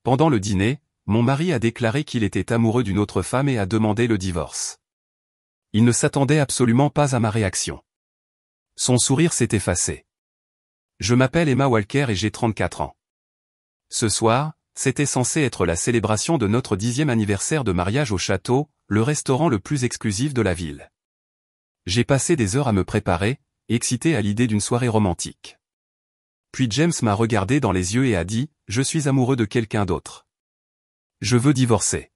Pendant le dîner, mon mari a déclaré qu'il était amoureux d'une autre femme et a demandé le divorce. Il ne s'attendait absolument pas à ma réaction. Son sourire s'est effacé. Je m'appelle Emma Walker et j'ai 34 ans. Ce soir, c'était censé être la célébration de notre 10e anniversaire de mariage au château, le restaurant le plus exclusif de la ville. J'ai passé des heures à me préparer, excité à l'idée d'une soirée romantique. Puis James m'a regardé dans les yeux et a dit « Je suis amoureux de quelqu'un d'autre. Je veux divorcer. »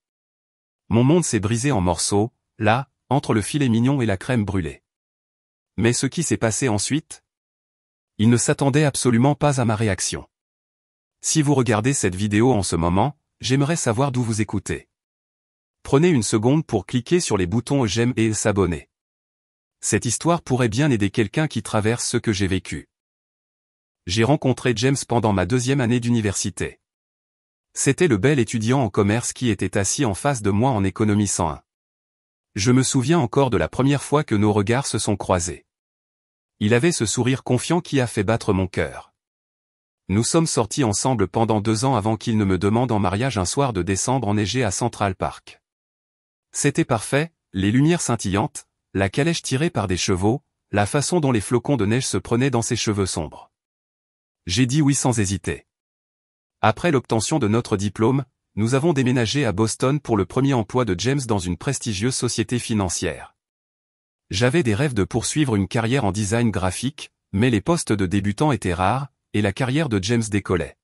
Mon monde s'est brisé en morceaux, là, entre le filet mignon et la crème brûlée. Mais ce qui s'est passé ensuite? Il ne s'attendait absolument pas à ma réaction. Si vous regardez cette vidéo en ce moment, j'aimerais savoir d'où vous écoutez. Prenez une seconde pour cliquer sur les boutons j'aime et s'abonner. Cette histoire pourrait bien aider quelqu'un qui traverse ce que j'ai vécu. J'ai rencontré James pendant ma 2e année d'université. C'était le bel étudiant en commerce qui était assis en face de moi en économie 101. Je me souviens encore de la première fois que nos regards se sont croisés. Il avait ce sourire confiant qui a fait battre mon cœur. Nous sommes sortis ensemble pendant 2 ans avant qu'il ne me demande en mariage un soir de décembre enneigé à Central Park. C'était parfait, les lumières scintillantes, la calèche tirée par des chevaux, la façon dont les flocons de neige se prenaient dans ses cheveux sombres. J'ai dit oui sans hésiter. Après l'obtention de notre diplôme, nous avons déménagé à Boston pour le premier emploi de James dans une prestigieuse société financière. J'avais des rêves de poursuivre une carrière en design graphique, mais les postes de débutants étaient rares, et la carrière de James décollait.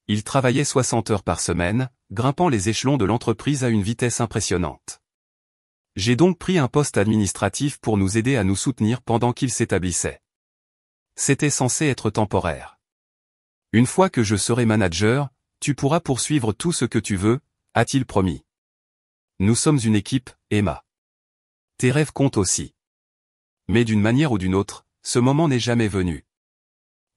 Il travaillait 60 heures par semaine, grimpant les échelons de l'entreprise à une vitesse impressionnante. J'ai donc pris un poste administratif pour nous aider à nous soutenir pendant qu'il s'établissait. C'était censé être temporaire. Une fois que je serai manager, tu pourras poursuivre tout ce que tu veux, a-t-il promis. Nous sommes une équipe, Emma. Tes rêves comptent aussi. Mais d'une manière ou d'une autre, ce moment n'est jamais venu.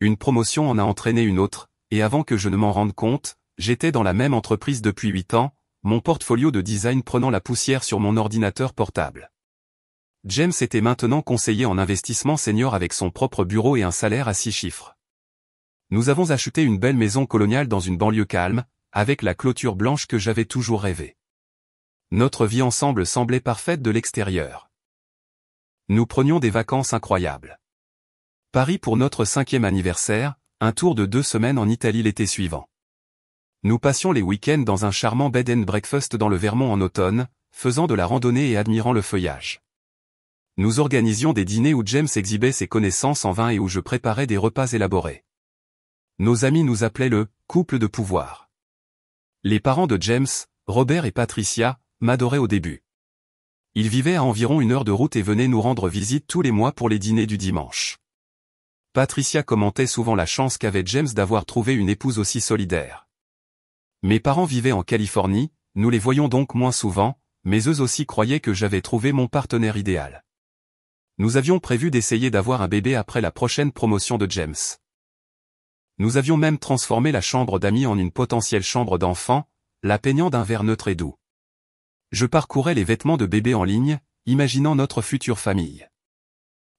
Une promotion en a entraîné une autre, et avant que je ne m'en rende compte, j'étais dans la même entreprise depuis 8 ans, mon portfolio de design prenant la poussière sur mon ordinateur portable. James était maintenant conseiller en investissement senior avec son propre bureau et un salaire à 6 chiffres. Nous avons acheté une belle maison coloniale dans une banlieue calme, avec la clôture blanche que j'avais toujours rêvé. Notre vie ensemble semblait parfaite de l'extérieur. Nous prenions des vacances incroyables. Paris pour notre 5e anniversaire, un tour de 2 semaines en Italie l'été suivant. Nous passions les week-ends dans un charmant bed and breakfast dans le Vermont en automne, faisant de la randonnée et admirant le feuillage. Nous organisions des dîners où James exhibait ses connaissances en vin et où je préparais des repas élaborés. Nos amis nous appelaient le « couple de pouvoir ». Les parents de James, Robert et Patricia, m'adoraient au début. Ils vivaient à environ 1 heure de route et venaient nous rendre visite tous les mois pour les dîners du dimanche. Patricia commentait souvent la chance qu'avait James d'avoir trouvé une épouse aussi solidaire. Mes parents vivaient en Californie, nous les voyions donc moins souvent, mais eux aussi croyaient que j'avais trouvé mon partenaire idéal. Nous avions prévu d'essayer d'avoir un bébé après la prochaine promotion de James. Nous avions même transformé la chambre d'amis en une potentielle chambre d'enfant, la peignant d'un vert neutre et doux. Je parcourais les vêtements de bébé en ligne, imaginant notre future famille.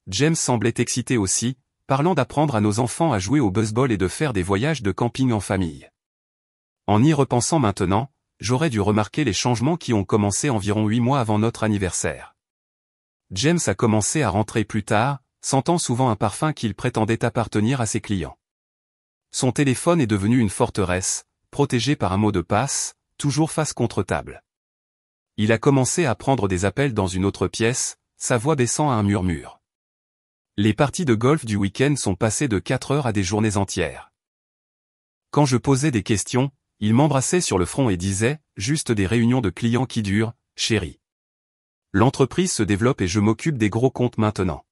James semblait excité aussi, parlant d'apprendre à nos enfants à jouer au baseball et de faire des voyages de camping en famille. En y repensant maintenant, j'aurais dû remarquer les changements qui ont commencé environ 8 mois avant notre anniversaire. James a commencé à rentrer plus tard, sentant souvent un parfum qu'il prétendait appartenir à ses clients. Son téléphone est devenu une forteresse, protégé par un mot de passe, toujours face contre table. Il a commencé à prendre des appels dans une autre pièce, sa voix baissant à un murmure. Les parties de golf du week-end sont passées de 4 heures à des journées entières. Quand je posais des questions, il m'embrassait sur le front et disait « Juste des réunions de clients qui durent, chérie. L'entreprise se développe et je m'occupe des gros comptes maintenant. »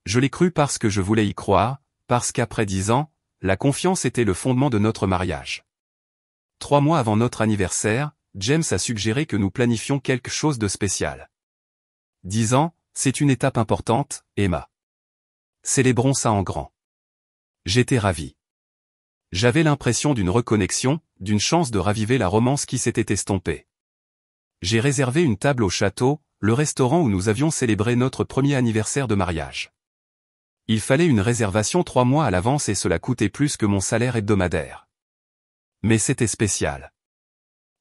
Je l'ai cru parce que je voulais y croire, parce qu'après 10 ans, la confiance était le fondement de notre mariage. 3 mois avant notre anniversaire, James a suggéré que nous planifions quelque chose de spécial. 10 ans, c'est une étape importante, Emma. Célébrons ça en grand. J'étais ravi. J'avais l'impression d'une reconnexion, d'une chance de raviver la romance qui s'était estompée. J'ai réservé une table au château, le restaurant où nous avions célébré notre premier anniversaire de mariage. Il fallait une réservation 3 mois à l'avance et cela coûtait plus que mon salaire hebdomadaire. Mais c'était spécial.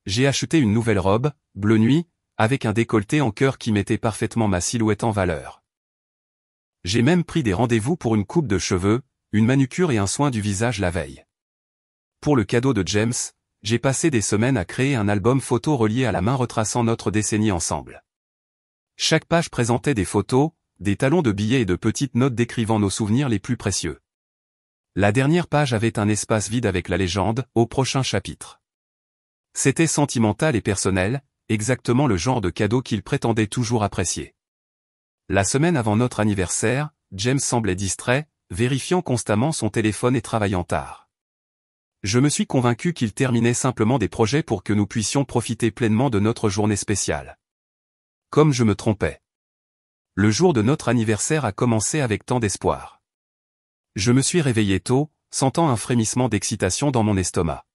J'ai acheté une nouvelle robe, bleu nuit, avec un décolleté en cœur qui mettait parfaitement ma silhouette en valeur. J'ai même pris des rendez-vous pour une coupe de cheveux, une manucure et un soin du visage la veille. Pour le cadeau de James, j'ai passé des semaines à créer un album photo relié à la main retraçant notre décennie ensemble. Chaque page présentait des photos, des talons de billets et de petites notes décrivant nos souvenirs les plus précieux. La dernière page avait un espace vide avec la légende « Au prochain chapitre ». C'était sentimental et personnel, exactement le genre de cadeau qu'il prétendait toujours apprécier. La semaine avant notre anniversaire, James semblait distrait, vérifiant constamment son téléphone et travaillant tard. Je me suis convaincu qu'il terminait simplement des projets pour que nous puissions profiter pleinement de notre journée spéciale. Comme je me trompais. Le jour de notre anniversaire a commencé avec tant d'espoir. Je me suis réveillé tôt, sentant un frémissement d'excitation dans mon estomac.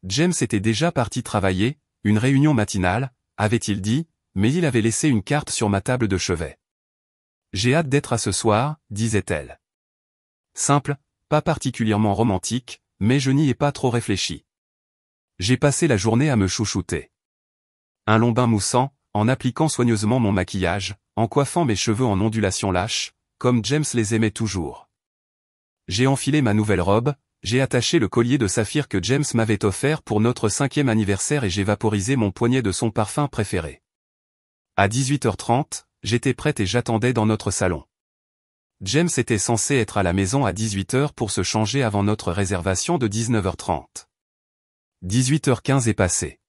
James était déjà parti travailler, une réunion matinale, avait-il dit, mais il avait laissé une carte sur ma table de chevet. J'ai hâte d'être à ce soir, disait-elle. Simple, pas particulièrement romantique, mais je n'y ai pas trop réfléchi. J'ai passé la journée à me chouchouter. Un long bain moussant, en appliquant soigneusement mon maquillage, en coiffant mes cheveux en ondulations lâches, comme James les aimait toujours. J'ai enfilé ma nouvelle robe, j'ai attaché le collier de saphir que James m'avait offert pour notre 5e anniversaire et j'ai vaporisé mon poignet de son parfum préféré. À 18h30, j'étais prête et j'attendais dans notre salon. James était censé être à la maison à 18h pour se changer avant notre réservation de 19h30. 18h15 est passé.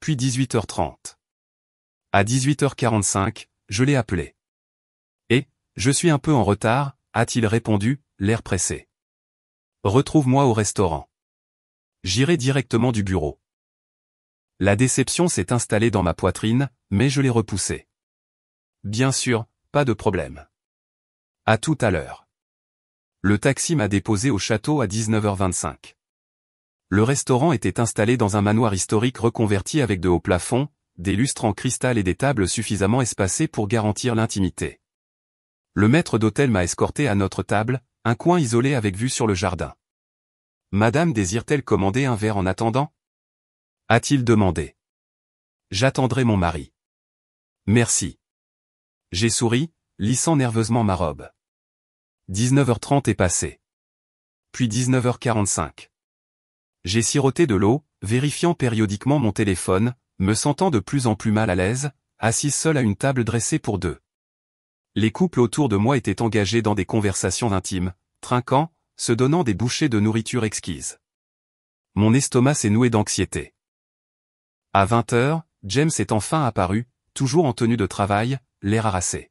Puis 18h30. À 18h45, je l'ai appelé. « Et, je suis un peu en retard », a-t-il répondu, l'air pressé. « Retrouve-moi au restaurant. J'irai directement du bureau. » La déception s'est installée dans ma poitrine, mais je l'ai repoussée. Bien sûr, pas de problème. À tout à l'heure. Le taxi m'a déposé au château à 19h25. Le restaurant était installé dans un manoir historique reconverti avec de hauts plafonds, des lustres en cristal et des tables suffisamment espacées pour garantir l'intimité. Le maître d'hôtel m'a escorté à notre table, un coin isolé avec vue sur le jardin. « Madame désire-t-elle commander un verre en attendant ?» a-t-il demandé. « J'attendrai mon mari. »« Merci. » J'ai souri, lissant nerveusement ma robe. 19h30 est passé. Puis 19h45. J'ai siroté de l'eau, vérifiant périodiquement mon téléphone, me sentant de plus en plus mal à l'aise, assise seule à une table dressée pour deux. Les couples autour de moi étaient engagés dans des conversations intimes, trinquant, se donnant des bouchées de nourriture exquise. Mon estomac s'est noué d'anxiété. À 20h, James est enfin apparu, toujours en tenue de travail, l'air harassé.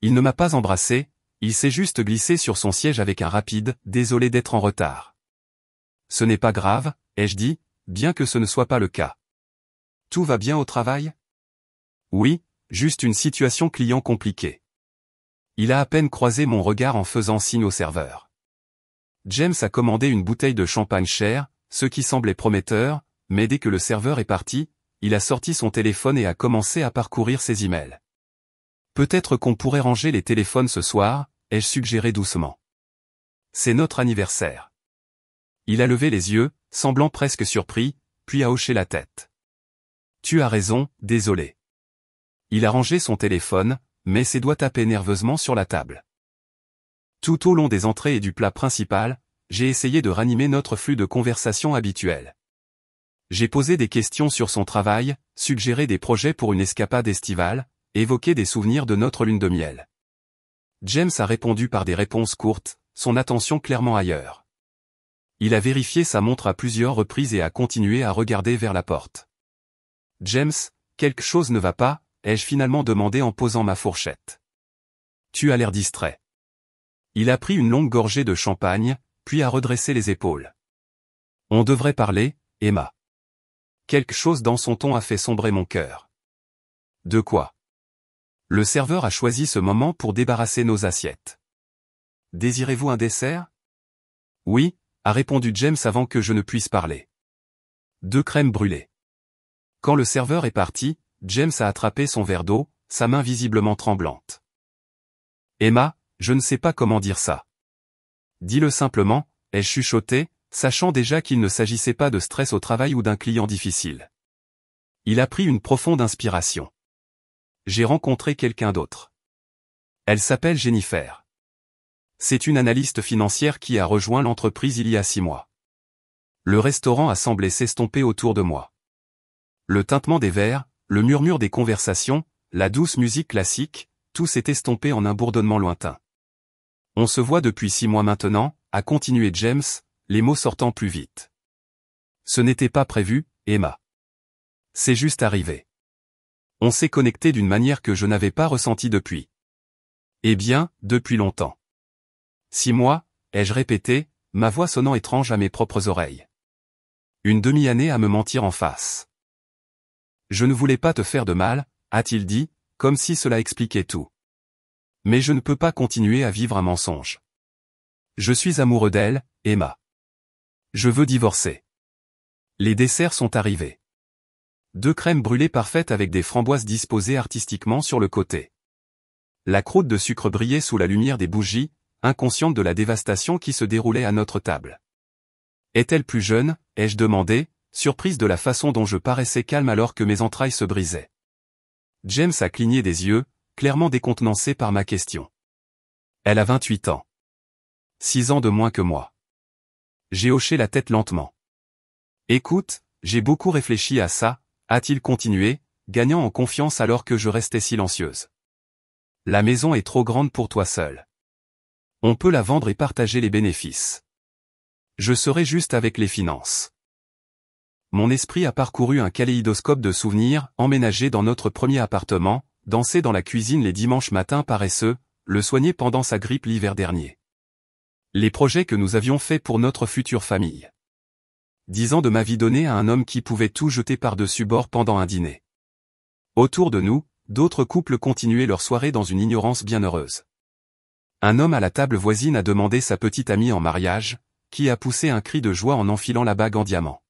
Il ne m'a pas embrassé, il s'est juste glissé sur son siège avec un rapide « Désolé d'être en retard ». « Ce n'est pas grave », ai-je dit, bien que ce ne soit pas le cas. « Tout va bien au travail ?» « Oui, juste une situation client compliquée. » Il a à peine croisé mon regard en faisant signe au serveur. James a commandé une bouteille de champagne chère, ce qui semblait prometteur, mais dès que le serveur est parti, il a sorti son téléphone et a commencé à parcourir ses emails. « Peut-être qu'on pourrait ranger les téléphones ce soir », ai-je suggéré doucement. « C'est notre anniversaire. » Il a levé les yeux, semblant presque surpris, puis a hoché la tête. « Tu as raison, désolé. » Il a rangé son téléphone, mais ses doigts tapaient nerveusement sur la table. Tout au long des entrées et du plat principal, j'ai essayé de ranimer notre flux de conversation habituel. J'ai posé des questions sur son travail, suggéré des projets pour une escapade estivale, évoqué des souvenirs de notre lune de miel. James a répondu par des réponses courtes, son attention clairement ailleurs. Il a vérifié sa montre à plusieurs reprises et a continué à regarder vers la porte. « James, quelque chose ne va pas ?» ai-je finalement demandé en posant ma fourchette. « Tu as l'air distrait. » Il a pris une longue gorgée de champagne, puis a redressé les épaules. « On devrait parler, Emma. » Quelque chose dans son ton a fait sombrer mon cœur. « De quoi ?» Le serveur a choisi ce moment pour débarrasser nos assiettes. « Désirez-vous un dessert ?» « Oui », a répondu James avant que je ne puisse parler. « 2 crèmes brûlées. » Quand le serveur est parti, James a attrapé son verre d'eau, sa main visiblement tremblante. « Emma, je ne sais pas comment dire ça. Dis-le simplement, ai-je chuchoté, sachant déjà qu'il ne s'agissait pas de stress au travail ou d'un client difficile. Il a pris une profonde inspiration. J'ai rencontré quelqu'un d'autre. Elle s'appelle Jennifer. C'est une analyste financière qui a rejoint l'entreprise il y a 6 mois. Le restaurant a semblé s'estomper autour de moi. Le tintement des verres, le murmure des conversations, la douce musique classique, tout s'est estompé en un bourdonnement lointain. On se voit depuis 6 mois maintenant, a continué James, les mots sortant plus vite. Ce n'était pas prévu, Emma. C'est juste arrivé. On s'est connecté d'une manière que je n'avais pas ressentie depuis. Eh bien, depuis longtemps. 6 mois, ai-je répété, ma voix sonnant étrange à mes propres oreilles. Une demi-année à me mentir en face. Je ne voulais pas te faire de mal, a-t-il dit, comme si cela expliquait tout. Mais je ne peux pas continuer à vivre un mensonge. Je suis amoureux d'elle, Emma. Je veux divorcer. Les desserts sont arrivés. 2 crèmes brûlées parfaites avec des framboises disposées artistiquement sur le côté. La croûte de sucre brillait sous la lumière des bougies, inconsciente de la dévastation qui se déroulait à notre table. Est-elle plus jeune, ai-je demandé, surprise de la façon dont je paraissais calme alors que mes entrailles se brisaient. James a cligné des yeux, clairement décontenancé par ma question. Elle a 28 ans. 6 ans de moins que moi. J'ai hoché la tête lentement. Écoute, j'ai beaucoup réfléchi à ça, a-t-il continué, gagnant en confiance alors que je restais silencieuse. La maison est trop grande pour toi seul. On peut la vendre et partager les bénéfices. Je serai juste avec les finances. Mon esprit a parcouru un kaléidoscope de souvenirs, emménagé dans notre premier appartement, danser dans la cuisine les dimanches matins paresseux, le soigner pendant sa grippe l'hiver dernier. Les projets que nous avions faits pour notre future famille. 10 ans de ma vie donnée à un homme qui pouvait tout jeter par-dessus bord pendant un dîner. Autour de nous, d'autres couples continuaient leur soirée dans une ignorance bienheureuse. Un homme à la table voisine a demandé sa petite amie en mariage, qui a poussé un cri de joie en enfilant la bague en diamant.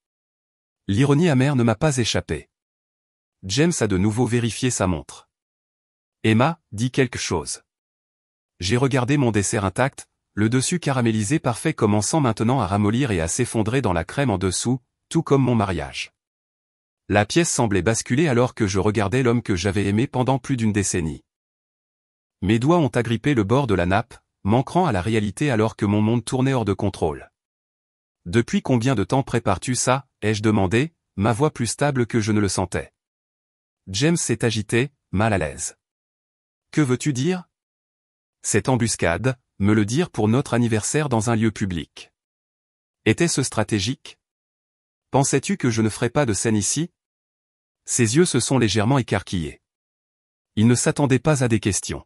L'ironie amère ne m'a pas échappé. James a de nouveau vérifié sa montre. Emma, dit quelque chose. J'ai regardé mon dessert intact, le dessus caramélisé parfait commençant maintenant à ramollir et à s'effondrer dans la crème en dessous, tout comme mon mariage. La pièce semblait basculer alors que je regardais l'homme que j'avais aimé pendant plus d'une décennie. Mes doigts ont agrippé le bord de la nappe, manquant à la réalité alors que mon monde tournait hors de contrôle. Depuis combien de temps prépares-tu ça, ai-je demandé, ma voix plus stable que je ne le sentais. James s'est agité, mal à l'aise. Que veux-tu dire? Cette embuscade, me le dire pour notre anniversaire dans un lieu public. Était-ce stratégique? Pensais-tu que je ne ferais pas de scène ici? Ses yeux se sont légèrement écarquillés. Il ne s'attendait pas à des questions.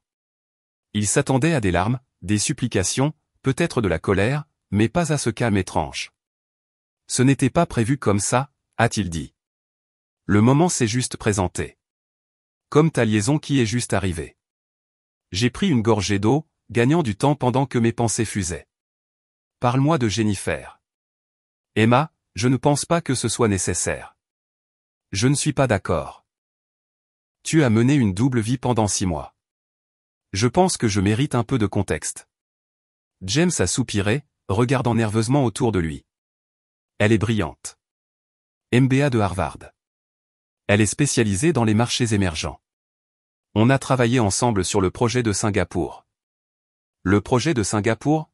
Il s'attendait à des larmes, des supplications, peut-être de la colère, mais pas à ce calme étrange. Ce n'était pas prévu comme ça, a-t-il dit. Le moment s'est juste présenté. Comme ta liaison qui est juste arrivée. J'ai pris une gorgée d'eau, gagnant du temps pendant que mes pensées fusaient. Parle-moi de Jennifer. Emma, je ne pense pas que ce soit nécessaire. Je ne suis pas d'accord. Tu as mené une double vie pendant 6 mois. Je pense que je mérite un peu de contexte. James a soupiré, regardant nerveusement autour de lui. Elle est brillante. MBA de Harvard. Elle est spécialisée dans les marchés émergents. On a travaillé ensemble sur le projet de Singapour. Le projet de Singapour?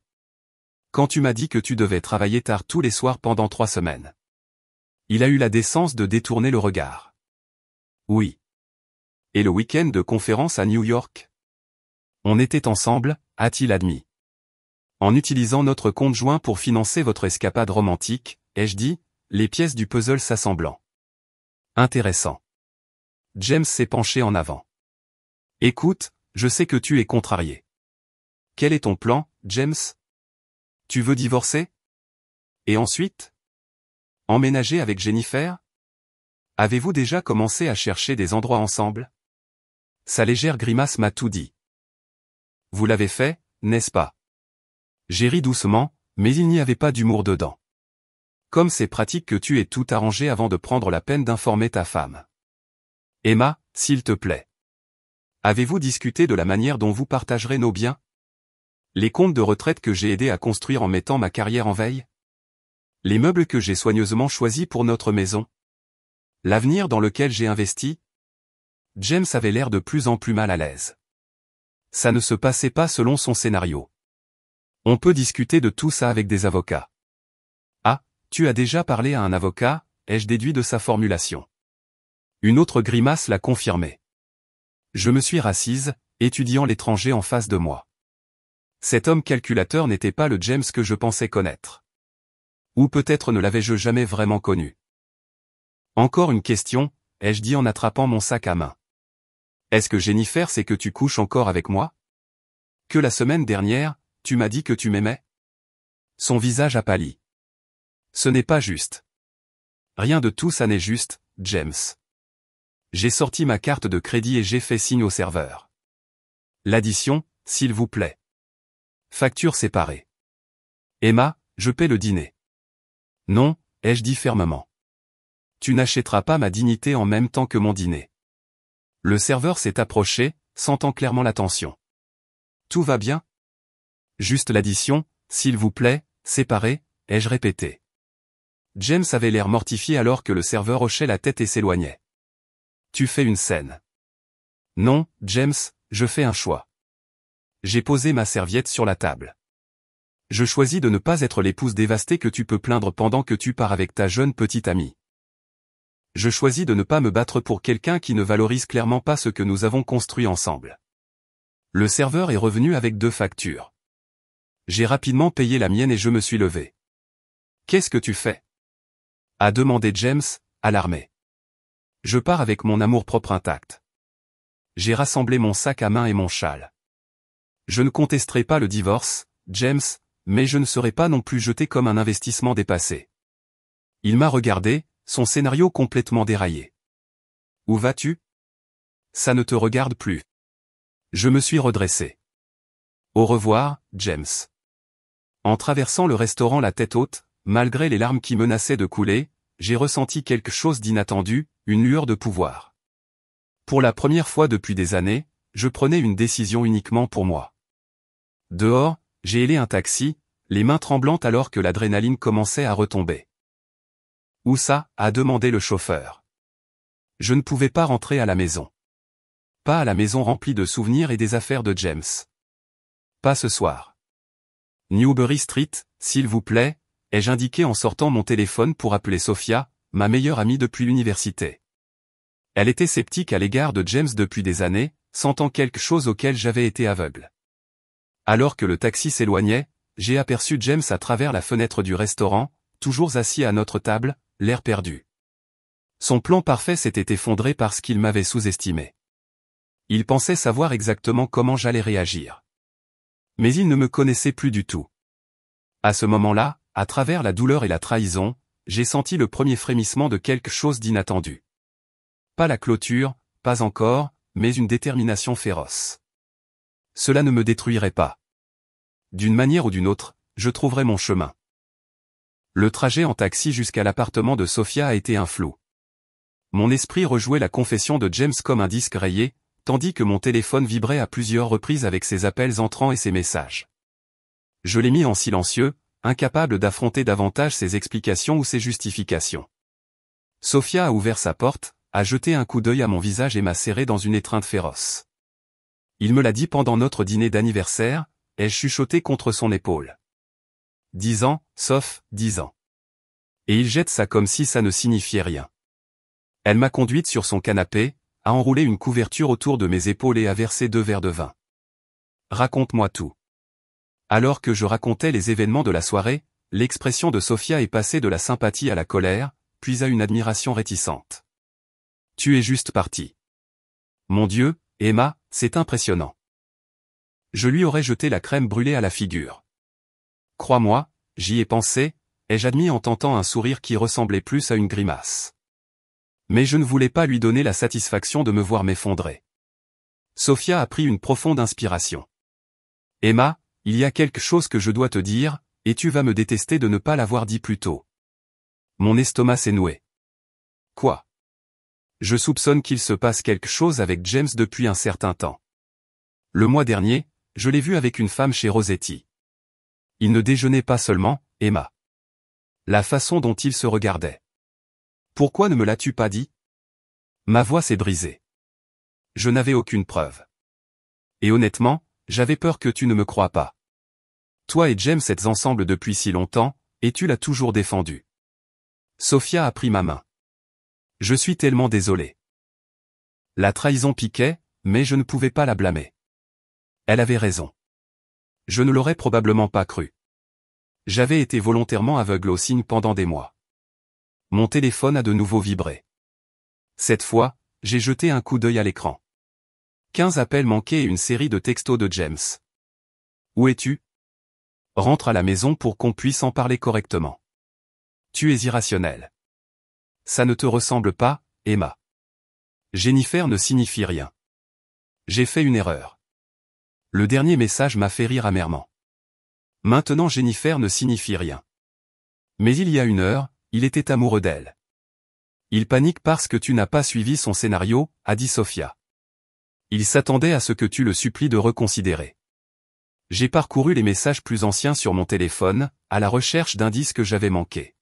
Quand tu m'as dit que tu devais travailler tard tous les soirs pendant 3 semaines. Il a eu la décence de détourner le regard. Oui. Et le week-end de conférence à New York? On était ensemble, a-t-il admis. En utilisant notre compte joint pour financer votre escapade romantique, ai-je dit, les pièces du puzzle s'assemblant. Intéressant. James s'est penché en avant. Écoute, je sais que tu es contrarié. Quel est ton plan, James? Tu veux divorcer? Et ensuite? Emménager avec Jennifer? Avez-vous déjà commencé à chercher des endroits ensemble? Sa légère grimace m'a tout dit. Vous l'avez fait, n'est-ce pas? J'ai ri doucement, mais il n'y avait pas d'humour dedans. Comme c'est pratique que tu aies tout arrangé avant de prendre la peine d'informer ta femme. Emma, s'il te plaît. Avez-vous discuté de la manière dont vous partagerez nos biens? Les comptes de retraite que j'ai aidé à construire en mettant ma carrière en veille? Les meubles que j'ai soigneusement choisis pour notre maison. L'avenir dans lequel j'ai investi. James avait l'air de plus en plus mal à l'aise. Ça ne se passait pas selon son scénario. On peut discuter de tout ça avec des avocats. Ah, tu as déjà parlé à un avocat, ai-je déduit de sa formulation. Une autre grimace l'a confirmé. Je me suis rassise, étudiant l'étranger en face de moi. Cet homme calculateur n'était pas le James que je pensais connaître. Ou peut-être ne l'avais-je jamais vraiment connu. Encore une question, ai-je dit en attrapant mon sac à main. Est-ce que Jennifer sait que tu couches encore avec moi? Que la semaine dernière, tu m'as dit que tu m'aimais? Son visage a pâli. Ce n'est pas juste. Rien de tout ça n'est juste, James. J'ai sorti ma carte de crédit et j'ai fait signe au serveur. L'addition, s'il vous plaît. Facture séparée. Emma, je paie le dîner. Non, ai-je dit fermement. Tu n'achèteras pas ma dignité en même temps que mon dîner. Le serveur s'est approché, sentant clairement la tension. Tout va bien? Juste l'addition, s'il vous plaît, séparée, ai-je répété. James avait l'air mortifié alors que le serveur hochait la tête et s'éloignait. Tu fais une scène. Non, James, je fais un choix. J'ai posé ma serviette sur la table. Je choisis de ne pas être l'épouse dévastée que tu peux plaindre pendant que tu pars avec ta jeune petite amie. Je choisis de ne pas me battre pour quelqu'un qui ne valorise clairement pas ce que nous avons construit ensemble. Le serveur est revenu avec 2 factures. J'ai rapidement payé la mienne et je me suis levé. Qu'est-ce que tu fais? A demandé James, alarmé. Je pars avec mon amour-propre intact. J'ai rassemblé mon sac à main et mon châle. Je ne contesterai pas le divorce, James, mais je ne serai pas non plus jeté comme un investissement dépassé. Il m'a regardé, son scénario complètement déraillé. Où vas-tu? Ça ne te regarde plus. Je me suis redressé. Au revoir, James. En traversant le restaurant la tête haute, malgré les larmes qui menaçaient de couler, j'ai ressenti quelque chose d'inattendu, une lueur de pouvoir. Pour la première fois depuis des années, je prenais une décision uniquement pour moi. Dehors, j'ai hélé un taxi, les mains tremblantes alors que l'adrénaline commençait à retomber. Où ça? A demandé le chauffeur. Je ne pouvais pas rentrer à la maison. Pas à la maison remplie de souvenirs et des affaires de James. Pas ce soir. Newbury Street, s'il vous plaît, ai-je indiqué en sortant mon téléphone pour appeler Sophia, ma meilleure amie depuis l'université. Elle était sceptique à l'égard de James depuis des années, sentant quelque chose auquel j'avais été aveugle. Alors que le taxi s'éloignait, j'ai aperçu James à travers la fenêtre du restaurant, toujours assis à notre table, l'air perdu. Son plan parfait s'était effondré parce qu'il m'avait sous-estimé. Il pensait savoir exactement comment j'allais réagir. Mais il ne me connaissait plus du tout. À ce moment-là, à travers la douleur et la trahison, j'ai senti le premier frémissement de quelque chose d'inattendu. Pas la clôture, pas encore, mais une détermination féroce. Cela ne me détruirait pas. D'une manière ou d'une autre, je trouverai mon chemin. Le trajet en taxi jusqu'à l'appartement de Sophia a été un flou. Mon esprit rejouait la confession de James comme un disque rayé, tandis que mon téléphone vibrait à plusieurs reprises avec ses appels entrants et ses messages. Je l'ai mis en silencieux, incapable d'affronter davantage ses explications ou ses justifications. Sophia a ouvert sa porte, a jeté un coup d'œil à mon visage et m'a serré dans une étreinte féroce. Il me l'a dit pendant notre dîner d'anniversaire, ai-je chuchoté contre son épaule. 10 ans, sauf 10 ans. Et il jette ça comme si ça ne signifiait rien. Elle m'a conduite sur son canapé, a enroulé une couverture autour de mes épaules et a versé 2 verres de vin. Raconte-moi tout. Alors que je racontais les événements de la soirée, l'expression de Sophia est passée de la sympathie à la colère, puis à une admiration réticente. Tu es juste parti. Mon Dieu, Emma, c'est impressionnant. Je lui aurais jeté la crème brûlée à la figure. Crois-moi, j'y ai pensé, ai-je admis en tentant un sourire qui ressemblait plus à une grimace. Mais je ne voulais pas lui donner la satisfaction de me voir m'effondrer. Sophia a pris une profonde inspiration. Emma, il y a quelque chose que je dois te dire, et tu vas me détester de ne pas l'avoir dit plus tôt. Mon estomac s'est noué. Quoi? Je soupçonne qu'il se passe quelque chose avec James depuis un certain temps. Le mois dernier, je l'ai vu avec une femme chez Rosetti. Il ne déjeunait pas seulement, Emma. La façon dont il se regardait. Pourquoi ne me l'as-tu pas dit? Ma voix s'est brisée. Je n'avais aucune preuve. Et honnêtement, j'avais peur que tu ne me crois pas. Toi et James êtes ensemble depuis si longtemps, et tu l'as toujours défendu. Sophia a pris ma main. Je suis tellement désolé. La trahison piquait, mais je ne pouvais pas la blâmer. Elle avait raison. Je ne l'aurais probablement pas cru. J'avais été volontairement aveugle aux signes pendant des mois. Mon téléphone a de nouveau vibré. Cette fois, j'ai jeté un coup d'œil à l'écran. 15 appels manqués et une série de textos de James. Où es-tu? Rentre à la maison pour qu'on puisse en parler correctement. Tu es irrationnel. Ça ne te ressemble pas, Emma. Jennifer ne signifie rien. J'ai fait une erreur. Le dernier message m'a fait rire amèrement. Maintenant Jennifer ne signifie rien. Mais il y a une heure, il était amoureux d'elle. Il panique parce que tu n'as pas suivi son scénario, a dit Sophia. Il s'attendait à ce que tu le supplies de reconsidérer. J'ai parcouru les messages plus anciens sur mon téléphone, à la recherche d'indices que j'avais manqués.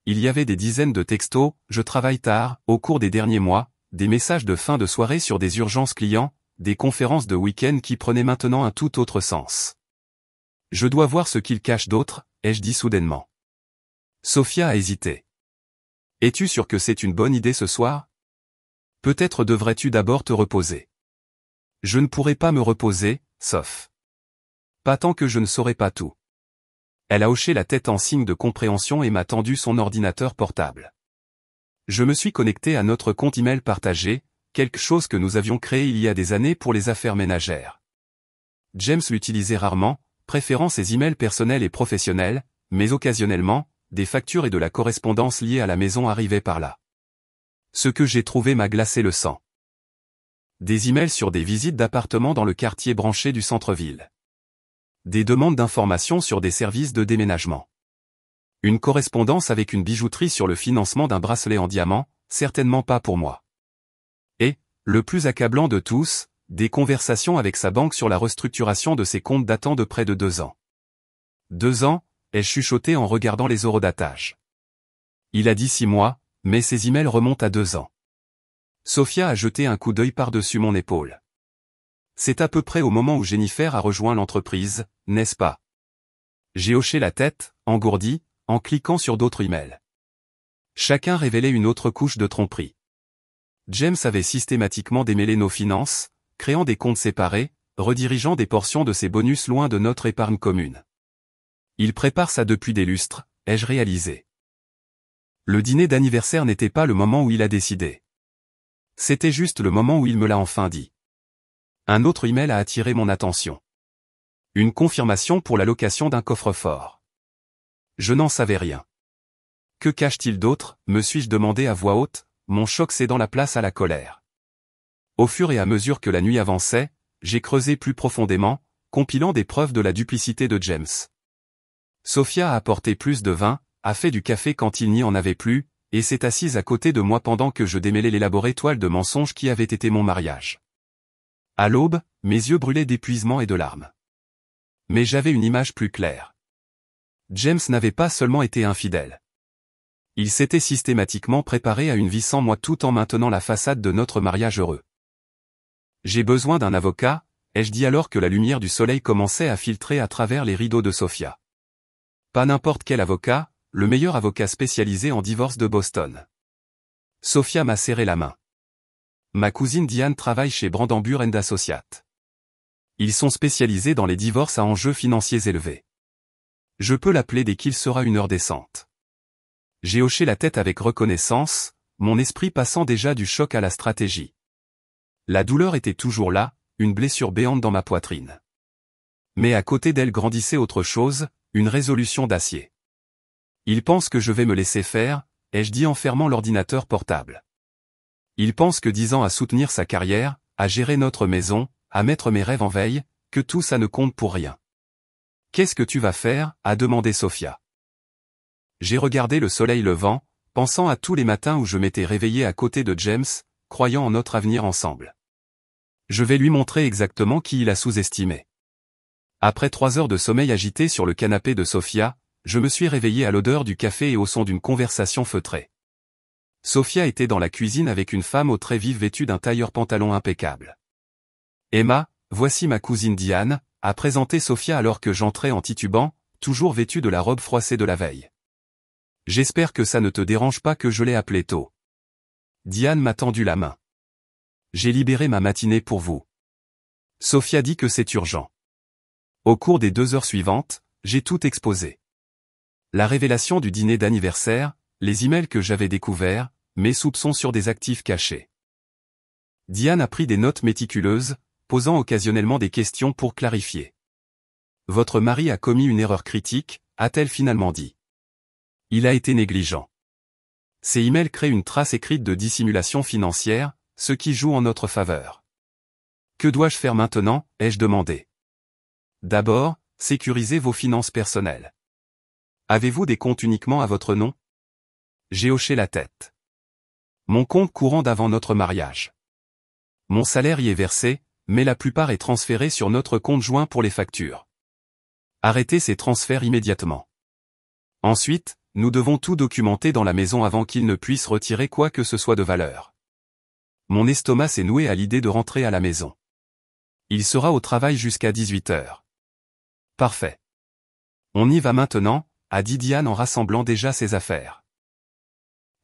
Il y avait des dizaines de textos, je travaille tard, au cours des derniers mois, des messages de fin de soirée sur des urgences clients, des conférences de week-end qui prenaient maintenant un tout autre sens. Je dois voir ce qu'il cache d'autre, ai-je dit soudainement. Sophia a hésité. Es-tu sûr que c'est une bonne idée ce soir? Peut-être devrais-tu d'abord te reposer. Je ne pourrai pas me reposer, sauf. Pas tant que je ne saurai pas tout. Elle a hoché la tête en signe de compréhension et m'a tendu son ordinateur portable. Je me suis connecté à notre compte email partagé, quelque chose que nous avions créé il y a des années pour les affaires ménagères. James l'utilisait rarement, préférant ses emails personnels et professionnels, mais occasionnellement, des factures et de la correspondance liée à la maison arrivaient par là. Ce que j'ai trouvé m'a glacé le sang. Des emails sur des visites d'appartements dans le quartier branché du centre-ville. Des demandes d'informations sur des services de déménagement. Une correspondance avec une bijouterie sur le financement d'un bracelet en diamant, certainement pas pour moi. Et, le plus accablant de tous, des conversations avec sa banque sur la restructuration de ses comptes datant de près de 2 ans. 2 ans, ai-je chuchoté en regardant les eurodatages. Il a dit 6 mois, mais ses emails remontent à 2 ans. Sophia a jeté un coup d'œil par-dessus mon épaule. C'est à peu près au moment où Jennifer a rejoint l'entreprise, n'est-ce pas? J'ai hoché la tête, engourdi, en cliquant sur d'autres emails. Chacun révélait une autre couche de tromperie. James avait systématiquement démêlé nos finances, créant des comptes séparés, redirigeant des portions de ses bonus loin de notre épargne commune. Il prépare ça depuis des lustres, ai-je réalisé. Le dîner d'anniversaire n'était pas le moment où il a décidé. C'était juste le moment où il me l'a enfin dit. Un autre email a attiré mon attention. Une confirmation pour la location d'un coffre-fort. Je n'en savais rien. Que cache-t-il d'autre, me suis-je demandé à voix haute, mon choc cédant la place à la colère. Au fur et à mesure que la nuit avançait, j'ai creusé plus profondément, compilant des preuves de la duplicité de James. Sophia a apporté plus de vin, a fait du café quand il n'y en avait plus, et s'est assise à côté de moi pendant que je démêlais l'élaborée toile de mensonges qui avait été mon mariage. À l'aube, mes yeux brûlaient d'épuisement et de larmes. Mais j'avais une image plus claire. James n'avait pas seulement été infidèle. Il s'était systématiquement préparé à une vie sans moi tout en maintenant la façade de notre mariage heureux. J'ai besoin d'un avocat, ai-je dit alors que la lumière du soleil commençait à filtrer à travers les rideaux de Sophia. Pas n'importe quel avocat, le meilleur avocat spécialisé en divorce de Boston. Sophia m'a serré la main. Ma cousine Diane travaille chez Brandenburg & Associates. Ils sont spécialisés dans les divorces à enjeux financiers élevés. Je peux l'appeler dès qu'il sera une heure décente. J'ai hoché la tête avec reconnaissance, mon esprit passant déjà du choc à la stratégie. La douleur était toujours là, une blessure béante dans ma poitrine. Mais à côté d'elle grandissait autre chose, une résolution d'acier. Il pense que je vais me laisser faire, ai-je dit en fermant l'ordinateur portable. Il pense que 10 ans à soutenir sa carrière, à gérer notre maison, à mettre mes rêves en veille, que tout ça ne compte pour rien. Qu'est-ce que tu vas faire, a demandé Sophia. J'ai regardé le soleil levant, pensant à tous les matins où je m'étais réveillé à côté de James, croyant en notre avenir ensemble. Je vais lui montrer exactement qui il a sous-estimé. Après 3 heures de sommeil agité sur le canapé de Sophia, je me suis réveillé à l'odeur du café et au son d'une conversation feutrée. Sophia était dans la cuisine avec une femme aux traits vifs vêtue d'un tailleur-pantalon impeccable. Emma, voici ma cousine Diane, a présenté Sophia alors que j'entrais en titubant, toujours vêtue de la robe froissée de la veille. J'espère que ça ne te dérange pas que je l'ai appelée tôt. Diane m'a tendu la main. J'ai libéré ma matinée pour vous. Sophia dit que c'est urgent. Au cours des 2 heures suivantes, j'ai tout exposé. La révélation du dîner d'anniversaire, les emails que j'avais découverts, mes soupçons sur des actifs cachés. Diane a pris des notes méticuleuses, posant occasionnellement des questions pour clarifier. Votre mari a commis une erreur critique, a-t-elle finalement dit. Il a été négligent. Ces emails créent une trace écrite de dissimulation financière, ce qui joue en notre faveur. Que dois-je faire maintenant, ai-je demandé. D'abord, sécurisez vos finances personnelles. Avez-vous des comptes uniquement à votre nom? J'ai hoché la tête. Mon compte courant d'avant notre mariage. Mon salaire y est versé, mais la plupart est transféré sur notre compte joint pour les factures. Arrêtez ces transferts immédiatement. Ensuite, nous devons tout documenter dans la maison avant qu'il ne puisse retirer quoi que ce soit de valeur. Mon estomac s'est noué à l'idée de rentrer à la maison. Il sera au travail jusqu'à 18 heures. Parfait. On y va maintenant, a dit Diane en rassemblant déjà ses affaires.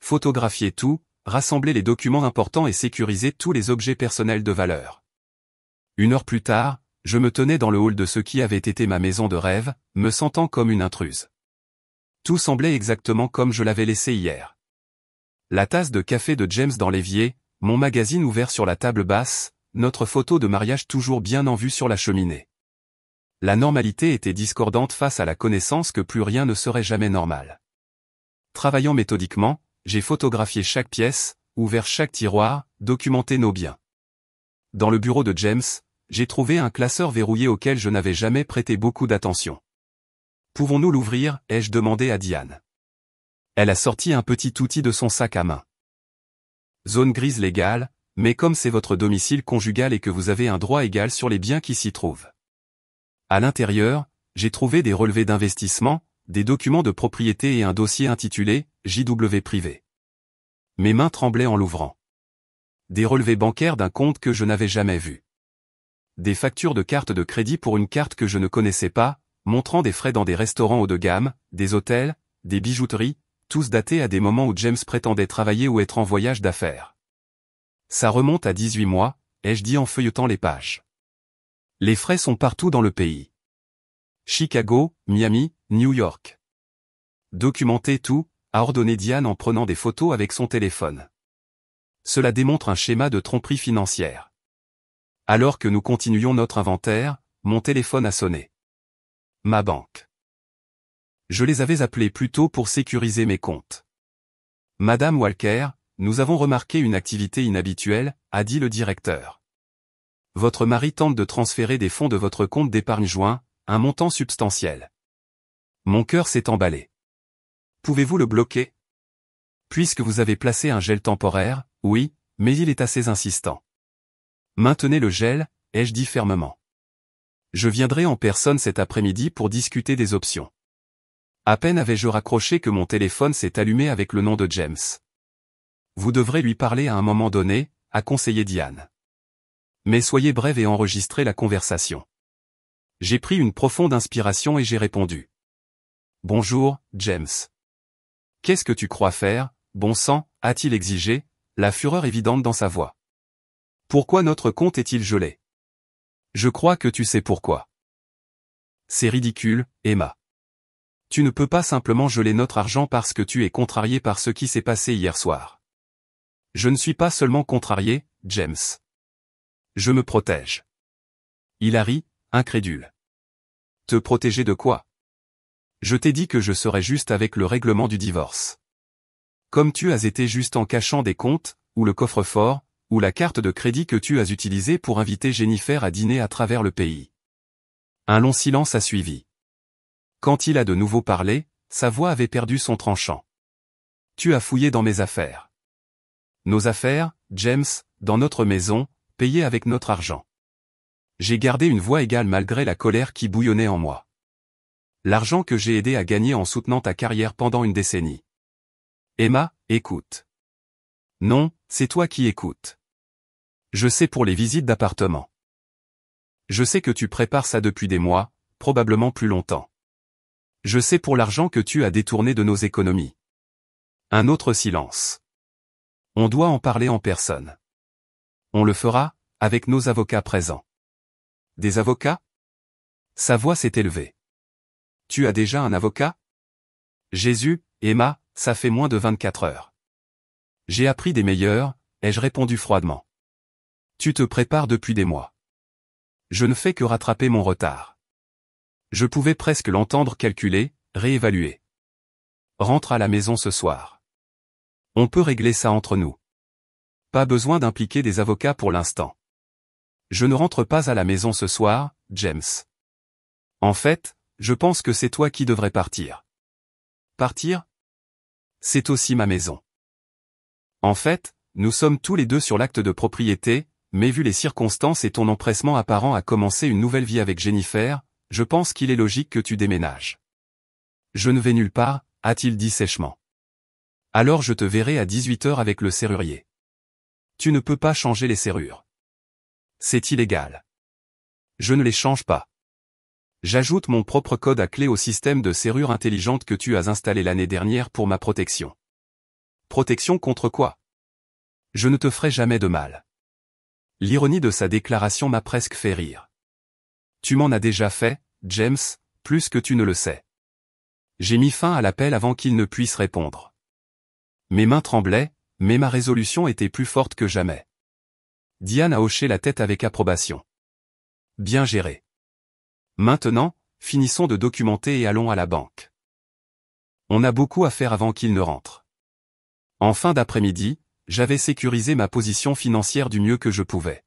Photographiez tout, rassemblez les documents importants et sécurisez tous les objets personnels de valeur. 1 heure plus tard, je me tenais dans le hall de ce qui avait été ma maison de rêve, me sentant comme une intruse. Tout semblait exactement comme je l'avais laissé hier. La tasse de café de James dans l'évier, mon magazine ouvert sur la table basse, notre photo de mariage toujours bien en vue sur la cheminée. La normalité était discordante face à la connaissance que plus rien ne serait jamais normal. Travaillant méthodiquement, j'ai photographié chaque pièce, ouvert chaque tiroir, documenté nos biens. Dans le bureau de James, j'ai trouvé un classeur verrouillé auquel je n'avais jamais prêté beaucoup d'attention. Pouvons-nous l'ouvrir, ai-je demandé à Diane. Elle a sorti un petit outil de son sac à main. Zone grise légale, mais comme c'est votre domicile conjugal et que vous avez un droit égal sur les biens qui s'y trouvent. À l'intérieur, j'ai trouvé des relevés d'investissement, des documents de propriété et un dossier intitulé « JW privé ». Mes mains tremblaient en l'ouvrant. Des relevés bancaires d'un compte que je n'avais jamais vu. Des factures de carte de crédit pour une carte que je ne connaissais pas, montrant des frais dans des restaurants haut de gamme, des hôtels, des bijouteries, tous datés à des moments où James prétendait travailler ou être en voyage d'affaires. Ça remonte à 18 mois, ai-je dit en feuilletant les pages. Les frais sont partout dans le pays. Chicago, Miami, New York. Documentez tout, a ordonné Diane en prenant des photos avec son téléphone. Cela démontre un schéma de tromperie financière. Alors que nous continuions notre inventaire, mon téléphone a sonné. Ma banque. Je les avais appelés plus tôt pour sécuriser mes comptes. Madame Walker, nous avons remarqué une activité inhabituelle, a dit le directeur. Votre mari tente de transférer des fonds de votre compte d'épargne joint, un montant substantiel. Mon cœur s'est emballé. Pouvez-vous le bloquer? Puisque vous avez placé un gel temporaire, oui, mais il est assez insistant. Maintenez le gel, ai-je dit fermement. Je viendrai en personne cet après-midi pour discuter des options. À peine avais-je raccroché que mon téléphone s'est allumé avec le nom de James. Vous devrez lui parler à un moment donné, a conseillé Diane. Mais soyez brève et enregistrez la conversation. J'ai pris une profonde inspiration et j'ai répondu. Bonjour, James. Qu'est-ce que tu crois faire, bon sang, a-t-il exigé, la fureur évidente dans sa voix. Pourquoi notre compte est-il gelé? Je crois que tu sais pourquoi. C'est ridicule, Emma. Tu ne peux pas simplement geler notre argent parce que tu es contrarié par ce qui s'est passé hier soir. Je ne suis pas seulement contrarié, James. Je me protège. Il a ri, incrédule. Te protéger de quoi? Je t'ai dit que je serais juste avec le règlement du divorce. Comme tu as été juste en cachant des comptes, ou le coffre-fort, ou la carte de crédit que tu as utilisée pour inviter Jennifer à dîner à travers le pays. Un long silence a suivi. Quand il a de nouveau parlé, sa voix avait perdu son tranchant. Tu as fouillé dans mes affaires. Nos affaires, James, dans notre maison, payées avec notre argent. J'ai gardé une voix égale malgré la colère qui bouillonnait en moi. L'argent que j'ai aidé à gagner en soutenant ta carrière pendant une décennie. Emma, écoute. Non, c'est toi qui écoutes. Je sais pour les visites d'appartement. Je sais que tu prépares ça depuis des mois, probablement plus longtemps. Je sais pour l'argent que tu as détourné de nos économies. Un autre silence. On doit en parler en personne. On le fera, avec nos avocats présents. Des avocats? Sa voix s'est élevée. Tu as déjà un avocat? Jésus, Emma, ça fait moins de 24 heures. J'ai appris des meilleurs, ai-je répondu froidement. Tu te prépares depuis des mois. Je ne fais que rattraper mon retard. Je pouvais presque l'entendre calculer, réévaluer. Rentre à la maison ce soir. On peut régler ça entre nous. Pas besoin d'impliquer des avocats pour l'instant. Je ne rentre pas à la maison ce soir, James. En fait, je pense que c'est toi qui devrais partir. Partir? C'est aussi ma maison. En fait, nous sommes tous les deux sur l'acte de propriété, mais vu les circonstances et ton empressement apparent à commencer une nouvelle vie avec Jennifer, je pense qu'il est logique que tu déménages. Je ne vais nulle part, a-t-il dit sèchement. Alors je te verrai à 18h avec le serrurier. Tu ne peux pas changer les serrures. C'est illégal. Je ne les change pas. J'ajoute mon propre code à clé au système de serrure intelligente que tu as installé l'année dernière pour ma protection. Protection contre quoi? Je ne te ferai jamais de mal. L'ironie de sa déclaration m'a presque fait rire. Tu m'en as déjà fait, James, plus que tu ne le sais. J'ai mis fin à l'appel avant qu'il ne puisse répondre. Mes mains tremblaient, mais ma résolution était plus forte que jamais. Diane a hoché la tête avec approbation. Bien géré. Maintenant, finissons de documenter et allons à la banque. On a beaucoup à faire avant qu'il ne rentre. En fin d'après-midi, j'avais sécurisé ma position financière du mieux que je pouvais.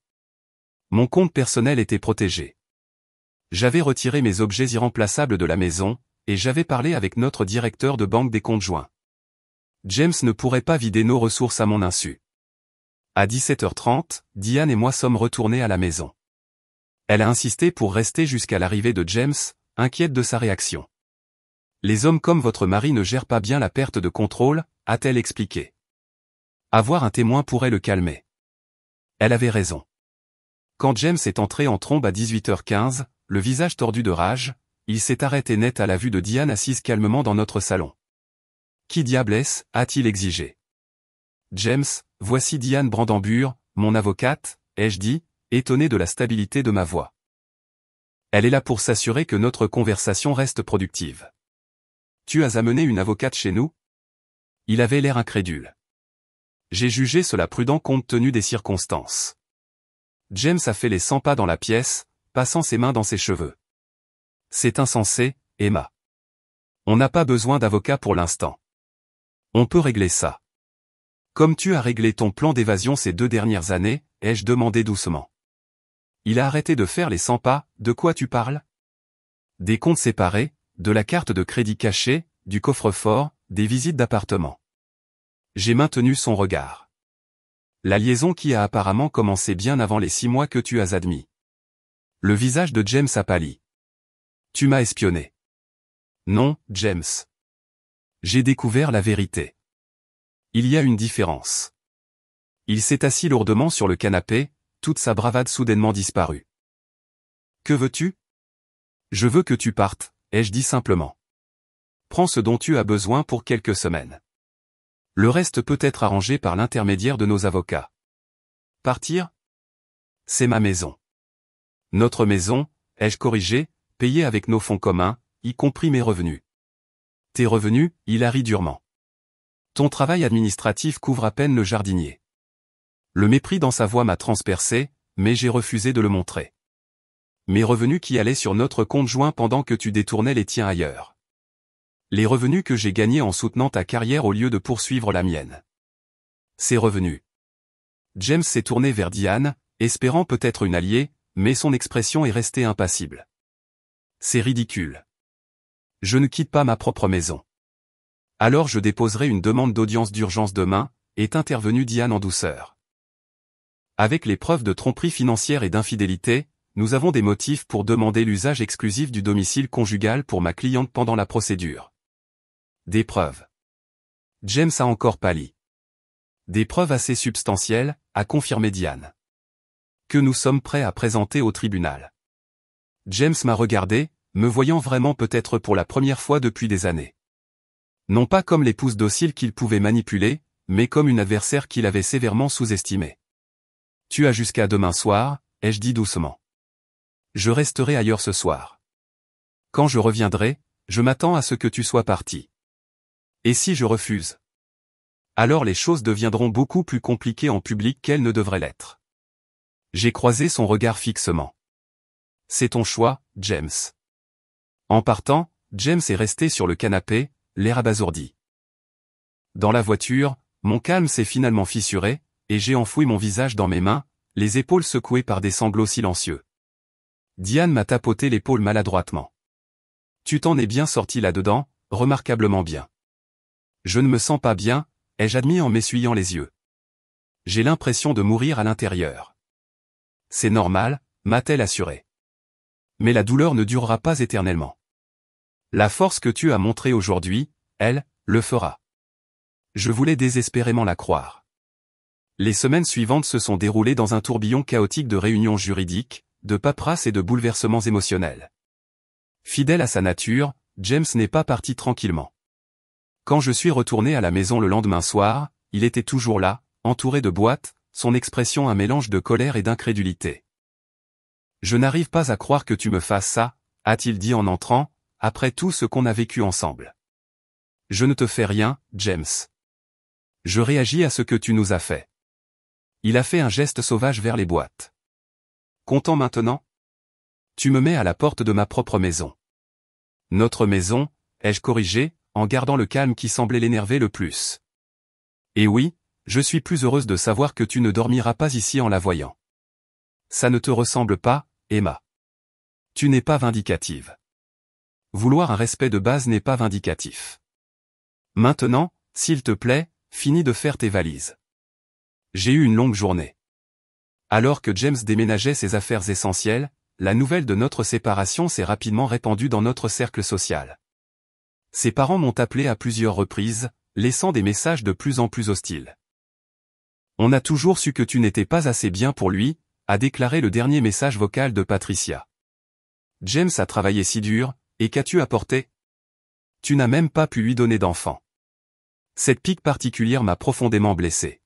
Mon compte personnel était protégé. J'avais retiré mes objets irremplaçables de la maison, et j'avais parlé avec notre directeur de banque des comptes joints. James ne pourrait pas vider nos ressources à mon insu. À 17h30, Diane et moi sommes retournés à la maison. Elle a insisté pour rester jusqu'à l'arrivée de James, inquiète de sa réaction. Les hommes comme votre mari ne gèrent pas bien la perte de contrôle, a-t-elle expliqué. Avoir un témoin pourrait le calmer. Elle avait raison. Quand James est entré en trombe à 18h15, le visage tordu de rage, il s'est arrêté net à la vue de Diane assise calmement dans notre salon. Qui diable est-ce, a-t-il exigé. James, voici Diane Brandambure, mon avocate, ai-je dit, étonné de la stabilité de ma voix. Elle est là pour s'assurer que notre conversation reste productive. Tu as amené une avocate chez nous? Il avait l'air incrédule. J'ai jugé cela prudent compte tenu des circonstances. James a fait les 100 pas dans la pièce, passant ses mains dans ses cheveux. C'est insensé, Emma. On n'a pas besoin d'avocat pour l'instant. On peut régler ça. Comme tu as réglé ton plan d'évasion ces 2 dernières années, ai-je demandé doucement. Il a arrêté de faire les 100 pas, de quoi tu parles? Des comptes séparés, de la carte de crédit cachée, du coffre-fort, des visites d'appartement. J'ai maintenu son regard. La liaison qui a apparemment commencé bien avant les 6 mois que tu as admis. Le visage de James a pâli. Tu m'as espionné. Non, James. J'ai découvert la vérité. Il y a une différence. Il s'est assis lourdement sur le canapé, toute sa bravade soudainement disparue. Que veux-tu? Je veux que tu partes, ai-je dit simplement. Prends ce dont tu as besoin pour quelques semaines. Le reste peut être arrangé par l'intermédiaire de nos avocats. Partir? C'est ma maison. Notre maison, ai-je corrigé, payée avec nos fonds communs, y compris mes revenus. Tes revenus, il a ri durement. Ton travail administratif couvre à peine le jardinier. Le mépris dans sa voix m'a transpercé, mais j'ai refusé de le montrer. Mes revenus qui allaient sur notre compte joint pendant que tu détournais les tiens ailleurs. Les revenus que j'ai gagnés en soutenant ta carrière au lieu de poursuivre la mienne. Ces revenus. James s'est tourné vers Diane, espérant peut-être une alliée, mais son expression est restée impassible. C'est ridicule. Je ne quitte pas ma propre maison. Alors je déposerai une demande d'audience d'urgence demain, est intervenue Diane en douceur. Avec les preuves de tromperie financière et d'infidélité, nous avons des motifs pour demander l'usage exclusif du domicile conjugal pour ma cliente pendant la procédure. Des preuves. James a encore pâli. Des preuves assez substantielles, a confirmé Diane. Que nous sommes prêts à présenter au tribunal. James m'a regardé, me voyant vraiment peut-être pour la première fois depuis des années. Non pas comme l'épouse docile qu'il pouvait manipuler, mais comme une adversaire qu'il avait sévèrement sous-estimée. Tu as jusqu'à demain soir, ai-je dit doucement. Je resterai ailleurs ce soir. Quand je reviendrai, je m'attends à ce que tu sois parti. Et si je refuse? Alors les choses deviendront beaucoup plus compliquées en public qu'elles ne devraient l'être. J'ai croisé son regard fixement. C'est ton choix, James. En partant, James est resté sur le canapé, l'air abasourdi. Dans la voiture, mon calme s'est finalement fissuré, et j'ai enfoui mon visage dans mes mains, les épaules secouées par des sanglots silencieux. Diane m'a tapoté l'épaule maladroitement. Tu t'en es bien sorti là-dedans, remarquablement bien. Je ne me sens pas bien, ai-je admis en m'essuyant les yeux. J'ai l'impression de mourir à l'intérieur. C'est normal, m'a-t-elle assuré. Mais la douleur ne durera pas éternellement. La force que tu as montrée aujourd'hui, elle, le fera. Je voulais désespérément la croire. Les semaines suivantes se sont déroulées dans un tourbillon chaotique de réunions juridiques, de paperasse et de bouleversements émotionnels. Fidèle à sa nature, James n'est pas parti tranquillement. Quand je suis retourné à la maison le lendemain soir, il était toujours là, entouré de boîtes, son expression un mélange de colère et d'incrédulité. « Je n'arrive pas à croire que tu me fasses ça », a-t-il dit en entrant, après tout ce qu'on a vécu ensemble. « Je ne te fais rien, James. Je réagis à ce que tu nous as fait. » Il a fait un geste sauvage vers les boîtes. « Content maintenant ? Tu me mets à la porte de ma propre maison. »« Notre maison », ai-je corrigé, en gardant le calme qui semblait l'énerver le plus. « Et oui, je suis plus heureuse de savoir que tu ne dormiras pas ici en la voyant. Ça ne te ressemble pas, Emma. Tu n'es pas vindicative. Vouloir un respect de base n'est pas vindicatif. Maintenant, s'il te plaît, finis de faire tes valises. J'ai eu une longue journée. » Alors que James déménageait ses affaires essentielles, la nouvelle de notre séparation s'est rapidement répandue dans notre cercle social. Ses parents m'ont appelé à plusieurs reprises, laissant des messages de plus en plus hostiles. « On a toujours su que tu n'étais pas assez bien pour lui », a déclaré le dernier message vocal de Patricia. « James a travaillé si dur, et qu'as-tu apporté? Tu n'as même pas pu lui donner d'enfant. » Cette pique particulière m'a profondément blessé.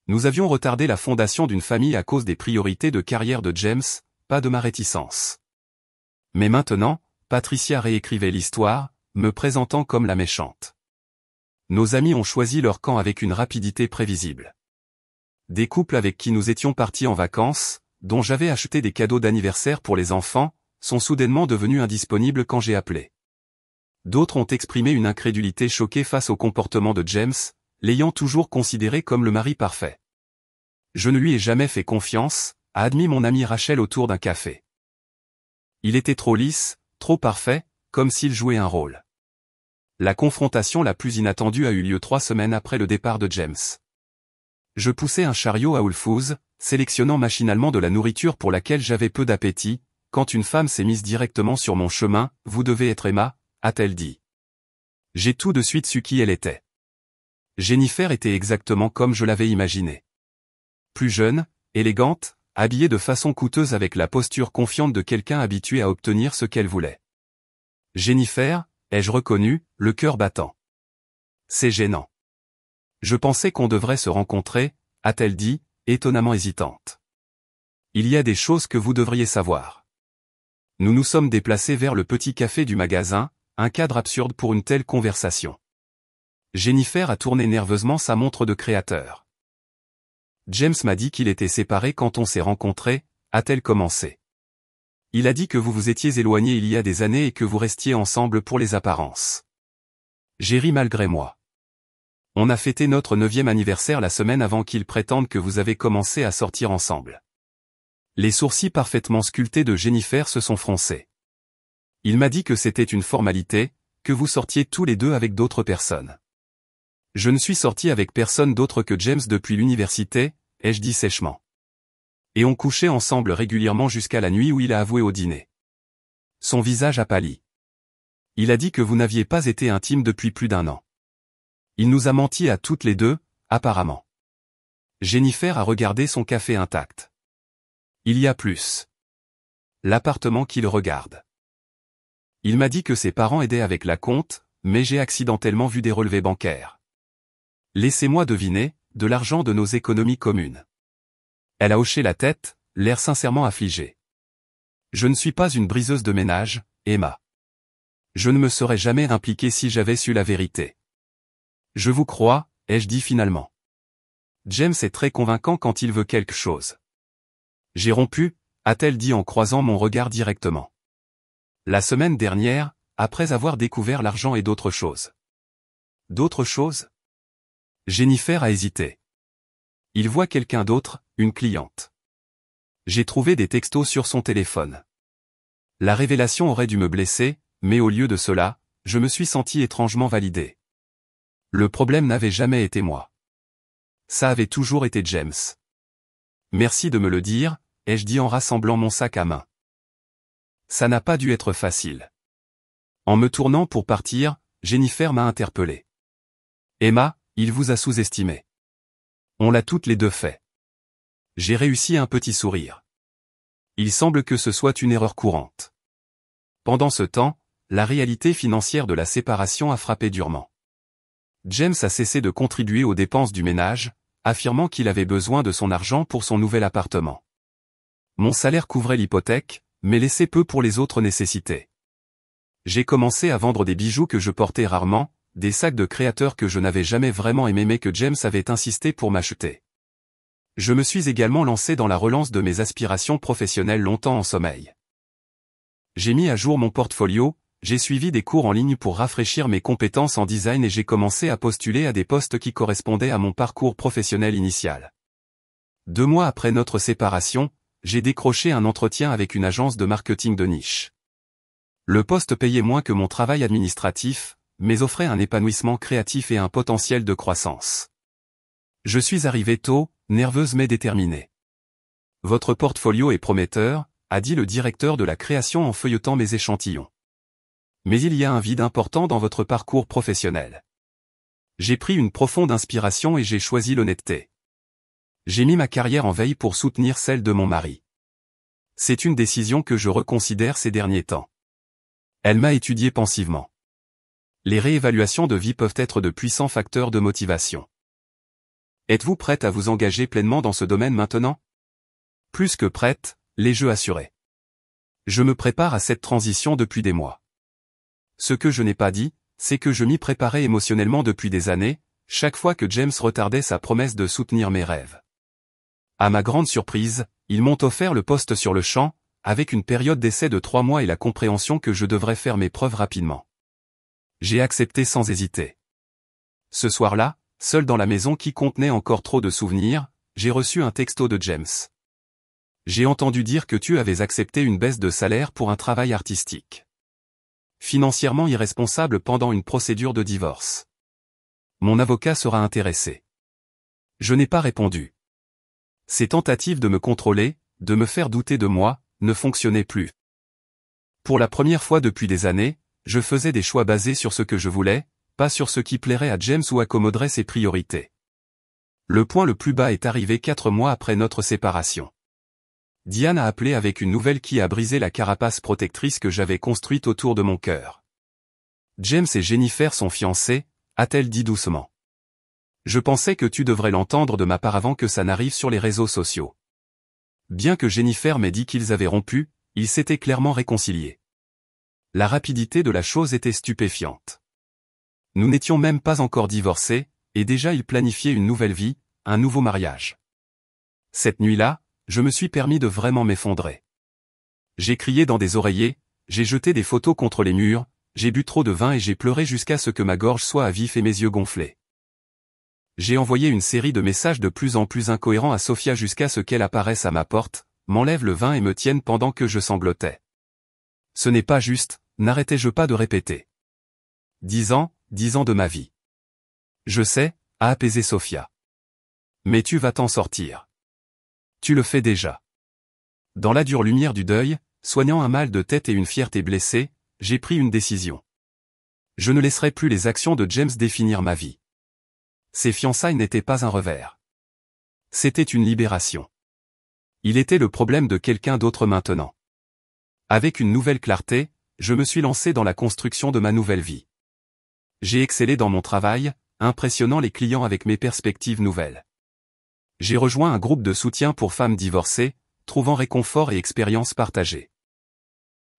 Nous avions retardé la fondation d'une famille à cause des priorités de carrière de James, pas de ma réticence. Mais maintenant, Patricia réécrivait l'histoire, me présentant comme la méchante. Nos amis ont choisi leur camp avec une rapidité prévisible. Des couples avec qui nous étions partis en vacances, dont j'avais acheté des cadeaux d'anniversaire pour les enfants, sont soudainement devenus indisponibles quand j'ai appelé. D'autres ont exprimé une incrédulité choquée face au comportement de James, l'ayant toujours considéré comme le mari parfait. Je ne lui ai jamais fait confiance, a admis mon amie Rachel autour d'un café. Il était trop lisse, trop parfait, comme s'il jouait un rôle. La confrontation la plus inattendue a eu lieu 3 semaines après le départ de James. Je poussais un chariot à Whole Foods, sélectionnant machinalement de la nourriture pour laquelle j'avais peu d'appétit, quand une femme s'est mise directement sur mon chemin. « Vous devez être Emma », a-t-elle dit. J'ai tout de suite su qui elle était. Jennifer était exactement comme je l'avais imaginé. Plus jeune, élégante, habillée de façon coûteuse avec la posture confiante de quelqu'un habitué à obtenir ce qu'elle voulait. Jennifer, ai-je reconnu, le cœur battant. C'est gênant. Je pensais qu'on devrait se rencontrer, a-t-elle dit, étonnamment hésitante. Il y a des choses que vous devriez savoir. Nous nous sommes déplacés vers le petit café du magasin, un cadre absurde pour une telle conversation. Jennifer a tourné nerveusement sa montre de créateur. James m'a dit qu'il était séparé quand on s'est rencontrés, a-t-elle commencé. Il a dit que vous vous étiez éloignés il y a des années et que vous restiez ensemble pour les apparences. J'ai ri malgré moi. On a fêté notre 9e anniversaire la semaine avant qu'il prétende que vous avez commencé à sortir ensemble. Les sourcils parfaitement sculptés de Jennifer se sont froncés. Il m'a dit que c'était une formalité, que vous sortiez tous les deux avec d'autres personnes. Je ne suis sorti avec personne d'autre que James depuis l'université, ai-je dit sèchement. Et on couchait ensemble régulièrement jusqu'à la nuit où il a avoué au dîner. Son visage a pâli. Il a dit que vous n'aviez pas été intime depuis plus d'1 an. Il nous a menti à toutes les deux, apparemment. Jennifer a regardé son café intact. Il y a plus. L'appartement qu'il regarde. Il m'a dit que ses parents aidaient avec la compte, mais j'ai accidentellement vu des relevés bancaires. Laissez-moi deviner, de l'argent de nos économies communes. Elle a hoché la tête, l'air sincèrement affligé. Je ne suis pas une briseuse de ménage, Emma. Je ne me serais jamais impliqué si j'avais su la vérité. Je vous crois, ai-je dit finalement. James est très convaincant quand il veut quelque chose. J'ai rompu, a-t-elle dit en croisant mon regard directement. La semaine dernière, après avoir découvert l'argent et d'autres choses. D'autres choses? Jennifer a hésité. Il voit quelqu'un d'autre, une cliente. J'ai trouvé des textos sur son téléphone. La révélation aurait dû me blesser, mais au lieu de cela, je me suis senti étrangement validé. Le problème n'avait jamais été moi. Ça avait toujours été James. Merci de me le dire, ai-je dit en rassemblant mon sac à main. Ça n'a pas dû être facile. En me tournant pour partir, Jennifer m'a interpellé. Emma, il vous a sous-estimé. On l'a toutes les deux fait. J'ai réussi un petit sourire. Il semble que ce soit une erreur courante. Pendant ce temps, la réalité financière de la séparation a frappé durement. James a cessé de contribuer aux dépenses du ménage, affirmant qu'il avait besoin de son argent pour son nouvel appartement. Mon salaire couvrait l'hypothèque, mais laissait peu pour les autres nécessités. J'ai commencé à vendre des bijoux que je portais rarement, des sacs de créateurs que je n'avais jamais vraiment aimés mais que James avait insisté pour m'acheter. Je me suis également lancé dans la relance de mes aspirations professionnelles longtemps en sommeil. J'ai mis à jour mon portfolio, j'ai suivi des cours en ligne pour rafraîchir mes compétences en design et j'ai commencé à postuler à des postes qui correspondaient à mon parcours professionnel initial. 2 mois après notre séparation, j'ai décroché un entretien avec une agence de marketing de niche. Le poste payait moins que mon travail administratif, mais offrait un épanouissement créatif et un potentiel de croissance. Je suis arrivé tôt, nerveuse mais déterminée. Votre portfolio est prometteur, a dit le directeur de la création en feuilletant mes échantillons. Mais il y a un vide important dans votre parcours professionnel. J'ai pris une profonde inspiration et j'ai choisi l'honnêteté. J'ai mis ma carrière en veille pour soutenir celle de mon mari. C'est une décision que je reconsidère ces derniers temps. Elle m'a étudié pensivement. Les réévaluations de vie peuvent être de puissants facteurs de motivation. Êtes-vous prête à vous engager pleinement dans ce domaine maintenant? Plus que prête, les jeux assurés. Je me prépare à cette transition depuis des mois. Ce que je n'ai pas dit, c'est que je m'y préparais émotionnellement depuis des années, chaque fois que James retardait sa promesse de soutenir mes rêves. À ma grande surprise, ils m'ont offert le poste sur le champ, avec une période d'essai de 3 mois et la compréhension que je devrais faire mes preuves rapidement. J'ai accepté sans hésiter. Ce soir-là, seul dans la maison qui contenait encore trop de souvenirs, j'ai reçu un texto de James. J'ai entendu dire que tu avais accepté une baisse de salaire pour un travail artistique. Financièrement irresponsable pendant une procédure de divorce. Mon avocat sera intéressé. Je n'ai pas répondu. Ces tentatives de me contrôler, de me faire douter de moi, ne fonctionnaient plus. Pour la première fois depuis des années, je faisais des choix basés sur ce que je voulais, pas sur ce qui plairait à James ou accommoderait ses priorités. Le point le plus bas est arrivé 4 mois après notre séparation. Diane a appelé avec une nouvelle qui a brisé la carapace protectrice que j'avais construite autour de mon cœur. James et Jennifer sont fiancés, a-t-elle dit doucement. Je pensais que tu devrais l'entendre de ma part avant que ça n'arrive sur les réseaux sociaux. Bien que Jennifer m'ait dit qu'ils avaient rompu, ils s'étaient clairement réconciliés. La rapidité de la chose était stupéfiante. Nous n'étions même pas encore divorcés, et déjà ils planifiaient une nouvelle vie, un nouveau mariage. Cette nuit-là, je me suis permis de vraiment m'effondrer. J'ai crié dans des oreillers, j'ai jeté des photos contre les murs, j'ai bu trop de vin et j'ai pleuré jusqu'à ce que ma gorge soit à vif et mes yeux gonflés. J'ai envoyé une série de messages de plus en plus incohérents à Sophia jusqu'à ce qu'elle apparaisse à ma porte, m'enlève le vin et me tienne pendant que je sanglotais. Ce n'est pas juste, n'arrêtais-je pas de répéter. 10 ans de ma vie. Je sais, a apaisé Sophia. Mais tu vas t'en sortir. Tu le fais déjà. Dans la dure lumière du deuil, soignant un mal de tête et une fierté blessée, j'ai pris une décision. Je ne laisserai plus les actions de James définir ma vie. Ses fiançailles n'étaient pas un revers. C'était une libération. Il était le problème de quelqu'un d'autre maintenant. Avec une nouvelle clarté, je me suis lancé dans la construction de ma nouvelle vie. J'ai excellé dans mon travail, impressionnant les clients avec mes perspectives nouvelles. J'ai rejoint un groupe de soutien pour femmes divorcées, trouvant réconfort et expérience partagée.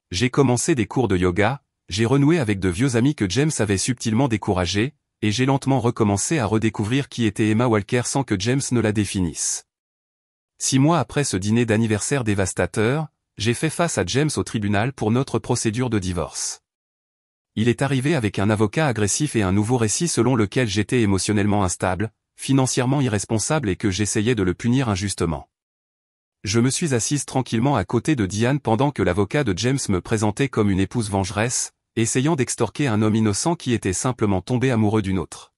J'ai commencé des cours de yoga, j'ai renoué avec de vieux amis que James avait subtilement découragés, et j'ai lentement recommencé à redécouvrir qui était Emma Walker sans que James ne la définisse. 6 mois après ce dîner d'anniversaire dévastateur, j'ai fait face à James au tribunal pour notre procédure de divorce. Il est arrivé avec un avocat agressif et un nouveau récit selon lequel j'étais émotionnellement instable, financièrement irresponsable et que j'essayais de le punir injustement. Je me suis assise tranquillement à côté de Diane pendant que l'avocat de James me présentait comme une épouse vengeresse, essayant d'extorquer un homme innocent qui était simplement tombé amoureux d'une autre.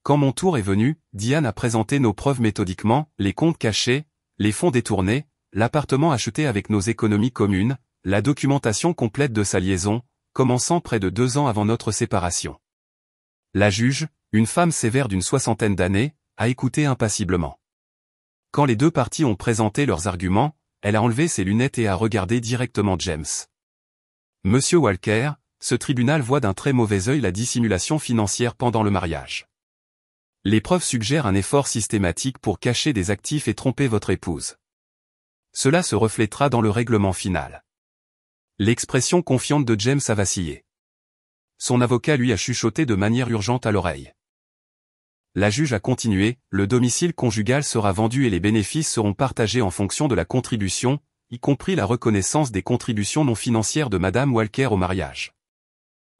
Quand mon tour est venu, Diane a présenté nos preuves méthodiquement, les comptes cachés, les fonds détournés, l'appartement acheté avec nos économies communes, la documentation complète de sa liaison, commençant près de 2 ans avant notre séparation. La juge, une femme sévère d'une 60aine d'années, a écouté impassiblement. Quand les deux parties ont présenté leurs arguments, elle a enlevé ses lunettes et a regardé directement James. Monsieur Walker, ce tribunal voit d'un très mauvais œil la dissimulation financière pendant le mariage. Les preuves suggèrent un effort systématique pour cacher des actifs et tromper votre épouse. Cela se reflétera dans le règlement final. L'expression confiante de James a vacillé. Son avocat lui a chuchoté de manière urgente à l'oreille. La juge a continué, le domicile conjugal sera vendu et les bénéfices seront partagés en fonction de la contribution, y compris la reconnaissance des contributions non financières de Madame Walker au mariage.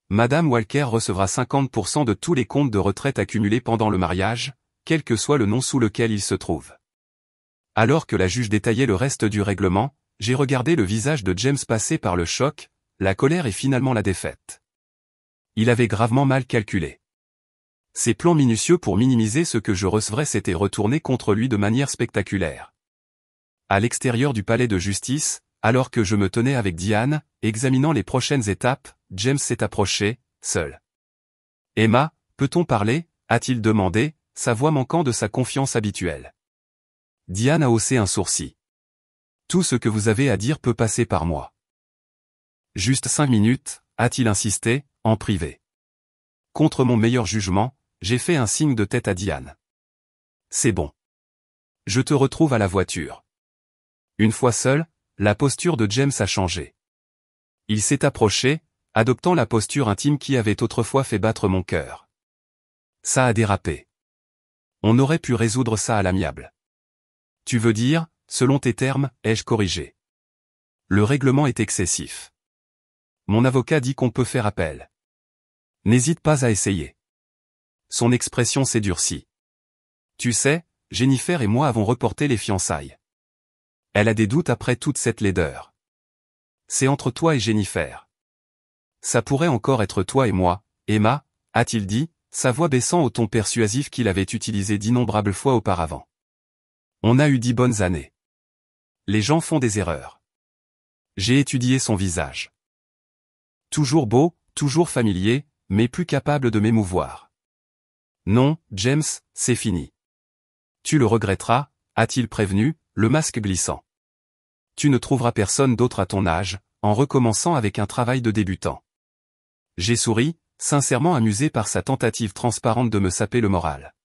Madame Walker recevra 50% de tous les comptes de retraite accumulés pendant le mariage, quel que soit le nom sous lequel il se trouve. Alors que la juge détaillait le reste du règlement, j'ai regardé le visage de James passer par le choc, la colère et finalement la défaite. Il avait gravement mal calculé. Ses plans minutieux pour minimiser ce que je recevrais s'étaient retournés contre lui de manière spectaculaire. À l'extérieur du palais de justice, alors que je me tenais avec Diane, examinant les prochaines étapes, James s'est approché, seul. « Emma, peut-on parler ?» a-t-il demandé, sa voix manquant de sa confiance habituelle. Diane a haussé un sourcil. « Tout ce que vous avez à dire peut passer par moi. » « Juste 5 minutes, a-t-il insisté, en privé. Contre mon meilleur jugement, j'ai fait un signe de tête à Diane. « C'est bon. Je te retrouve à la voiture. » Une fois seul, la posture de James a changé. Il s'est approché, adoptant la posture intime qui avait autrefois fait battre mon cœur. Ça a dérapé. On aurait pu résoudre ça à l'amiable. Tu veux dire, selon tes termes, ai-je corrigé. Le règlement est excessif. Mon avocat dit qu'on peut faire appel. N'hésite pas à essayer. Son expression s'est durcie. Tu sais, Jennifer et moi avons reporté les fiançailles. Elle a des doutes après toute cette laideur. C'est entre toi et Jennifer. Ça pourrait encore être toi et moi, Emma, a-t-il dit, sa voix baissant au ton persuasif qu'il avait utilisé d'innombrables fois auparavant. On a eu 10 bonnes années. Les gens font des erreurs. J'ai étudié son visage. Toujours beau, toujours familier, mais plus capable de m'émouvoir. Non, James, c'est fini. Tu le regretteras, a-t-il prévenu, le masque glissant. Tu ne trouveras personne d'autre à ton âge, en recommençant avec un travail de débutant. J'ai souri, sincèrement amusé par sa tentative transparente de me saper le moral.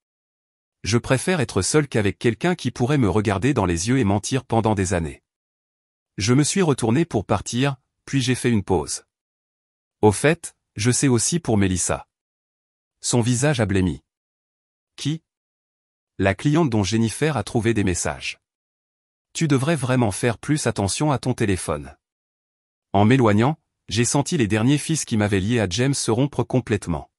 Je préfère être seul qu'avec quelqu'un qui pourrait me regarder dans les yeux et mentir pendant des années. Je me suis retourné pour partir, puis j'ai fait une pause. Au fait, je sais aussi pour Mélissa. Son visage a blêmi. Qui? La cliente dont Jennifer a trouvé des messages. Tu devrais vraiment faire plus attention à ton téléphone. En m'éloignant, j'ai senti les derniers fils qui m'avaient lié à James se rompre complètement.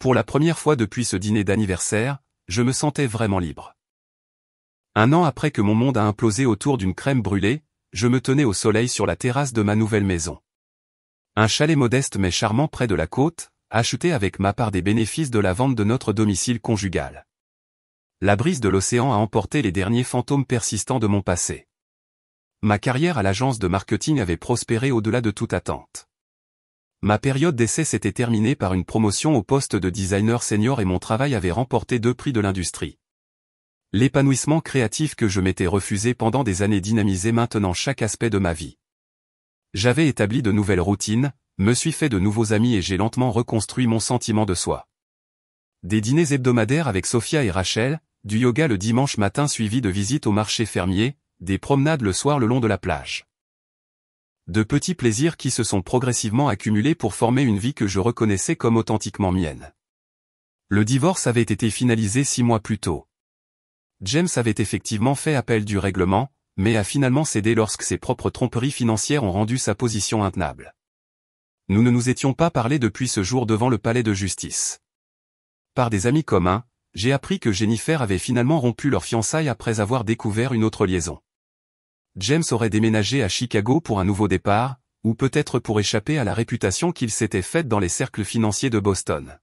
Pour la première fois depuis ce dîner d'anniversaire, je me sentais vraiment libre. 1 an après que mon monde a implosé autour d'une crème brûlée, je me tenais au soleil sur la terrasse de ma nouvelle maison. Un chalet modeste mais charmant près de la côte, acheté avec ma part des bénéfices de la vente de notre domicile conjugal. La brise de l'océan a emporté les derniers fantômes persistants de mon passé. Ma carrière à l'agence de marketing avait prospéré au-delà de toute attente. Ma période d'essai s'était terminée par une promotion au poste de designer senior et mon travail avait remporté 2 prix de l'industrie. L'épanouissement créatif que je m'étais refusé pendant des années dynamisait maintenant chaque aspect de ma vie. J'avais établi de nouvelles routines, me suis fait de nouveaux amis et j'ai lentement reconstruit mon sentiment de soi. Des dîners hebdomadaires avec Sophia et Rachel, du yoga le dimanche matin suivi de visites au marché fermier, des promenades le soir le long de la plage. De petits plaisirs qui se sont progressivement accumulés pour former une vie que je reconnaissais comme authentiquement mienne. Le divorce avait été finalisé 6 mois plus tôt. James avait effectivement fait appel du règlement, mais a finalement cédé lorsque ses propres tromperies financières ont rendu sa position intenable. Nous ne nous étions pas parlé depuis ce jour devant le palais de justice. Par des amis communs, j'ai appris que Jennifer avait finalement rompu leur fiançailles après avoir découvert une autre liaison. James aurait déménagé à Chicago pour un nouveau départ, ou peut-être pour échapper à la réputation qu'il s'était faite dans les cercles financiers de Boston.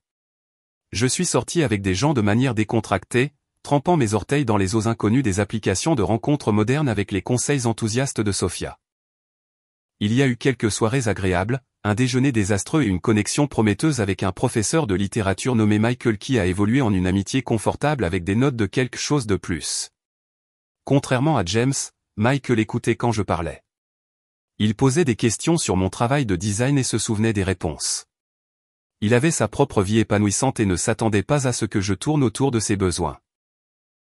Je suis sorti avec des gens de manière décontractée, trempant mes orteils dans les eaux inconnues des applications de rencontres modernes avec les conseils enthousiastes de Sophia. Il y a eu quelques soirées agréables, un déjeuner désastreux et une connexion prometteuse avec un professeur de littérature nommé Michael qui a évolué en une amitié confortable avec des notes de quelque chose de plus. Contrairement à James, Michael écoutait quand je parlais. Il posait des questions sur mon travail de design et se souvenait des réponses. Il avait sa propre vie épanouissante et ne s'attendait pas à ce que je tourne autour de ses besoins.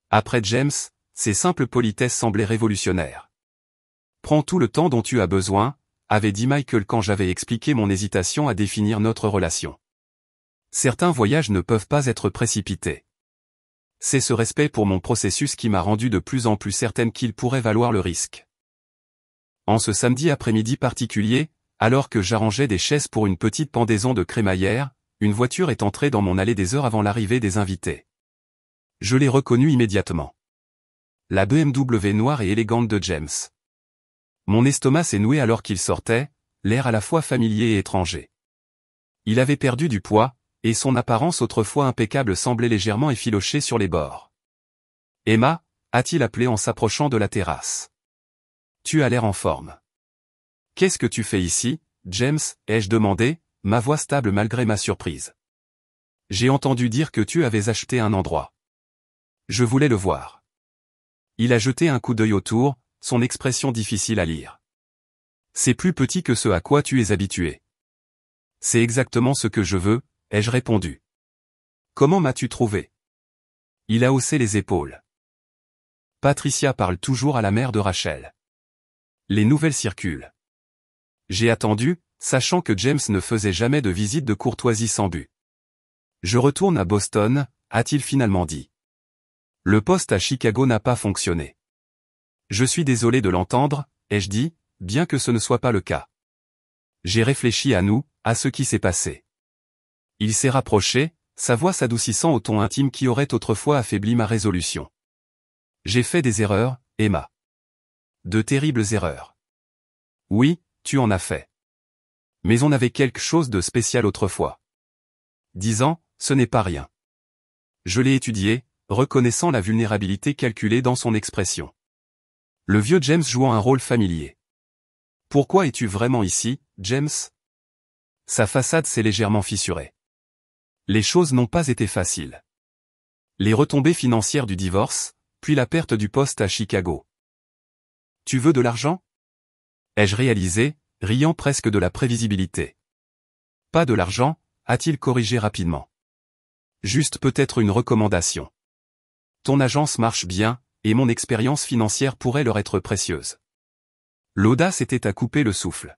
Après James, ses simples politesses semblaient révolutionnaires. « Prends tout le temps dont tu as besoin », avait dit Michael quand j'avais expliqué mon hésitation à définir notre relation. Certains voyages ne peuvent pas être précipités. C'est ce respect pour mon processus qui m'a rendu de plus en plus certaine qu'il pourrait valoir le risque. En ce samedi après-midi particulier, alors que j'arrangeais des chaises pour une petite pendaison de crémaillère, une voiture est entrée dans mon allée des heures avant l'arrivée des invités. Je l'ai reconnue immédiatement. La BMW noire et élégante de James. Mon estomac s'est noué alors qu'il sortait, l'air à la fois familier et étranger. Il avait perdu du poids, et son apparence autrefois impeccable semblait légèrement effilochée sur les bords. « Emma » a-t-il appelé en s'approchant de la terrasse. « Tu as l'air en forme. »« Qu'est-ce que tu fais ici, James ?» ai-je demandé, ma voix stable malgré ma surprise. « J'ai entendu dire que tu avais acheté un endroit. Je voulais le voir. » Il a jeté un coup d'œil autour, son expression difficile à lire. « C'est plus petit que ce à quoi tu es habitué. »« C'est exactement ce que je veux, » ai-je répondu. « Comment m'as-tu trouvé ?» Il a haussé les épaules. Patricia parle toujours à la mère de Rachel. Les nouvelles circulent. J'ai attendu, sachant que James ne faisait jamais de visite de courtoisie sans but. Je retourne à Boston, a-t-il finalement dit. Le poste à Chicago n'a pas fonctionné. Je suis désolé de l'entendre, ai-je dit, bien que ce ne soit pas le cas. J'ai réfléchi à nous, à ce qui s'est passé. Il s'est rapproché, sa voix s'adoucissant au ton intime qui aurait autrefois affaibli ma résolution. J'ai fait des erreurs, Emma. De terribles erreurs. Oui, tu en as fait. Mais on avait quelque chose de spécial autrefois. 10 ans, ce n'est pas rien. Je l'ai étudié, reconnaissant la vulnérabilité calculée dans son expression. Le vieux James jouant un rôle familier. Pourquoi es-tu vraiment ici, James ? Sa façade s'est légèrement fissurée. Les choses n'ont pas été faciles. Les retombées financières du divorce, puis la perte du poste à Chicago. Tu veux de l'argent ? Ai-je réalisé, riant presque de la prévisibilité. Pas de l'argent, a-t-il corrigé rapidement. Juste peut-être une recommandation. Ton agence marche bien, et mon expérience financière pourrait leur être précieuse. L'audace était à couper le souffle.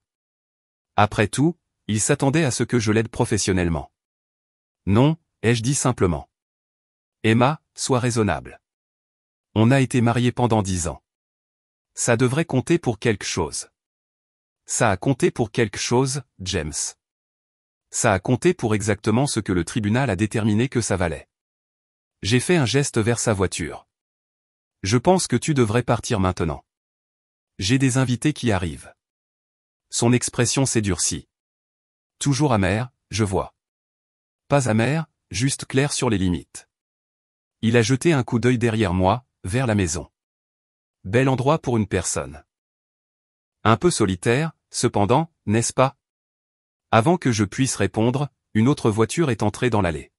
Après tout, il s'attendait à ce que je l'aide professionnellement. Non, ai-je dit simplement. Emma, sois raisonnable. On a été mariés pendant 10 ans. Ça devrait compter pour quelque chose. Ça a compté pour quelque chose, James. Ça a compté pour exactement ce que le tribunal a déterminé que ça valait. J'ai fait un geste vers sa voiture. Je pense que tu devrais partir maintenant. J'ai des invités qui arrivent. Son expression s'est durcie. Toujours amère, je vois. Pas amère, juste clair sur les limites. Il a jeté un coup d'œil derrière moi, vers la maison. Bel endroit pour une personne. Un peu solitaire, cependant, n'est-ce pas? Avant que je puisse répondre, une autre voiture est entrée dans l'allée.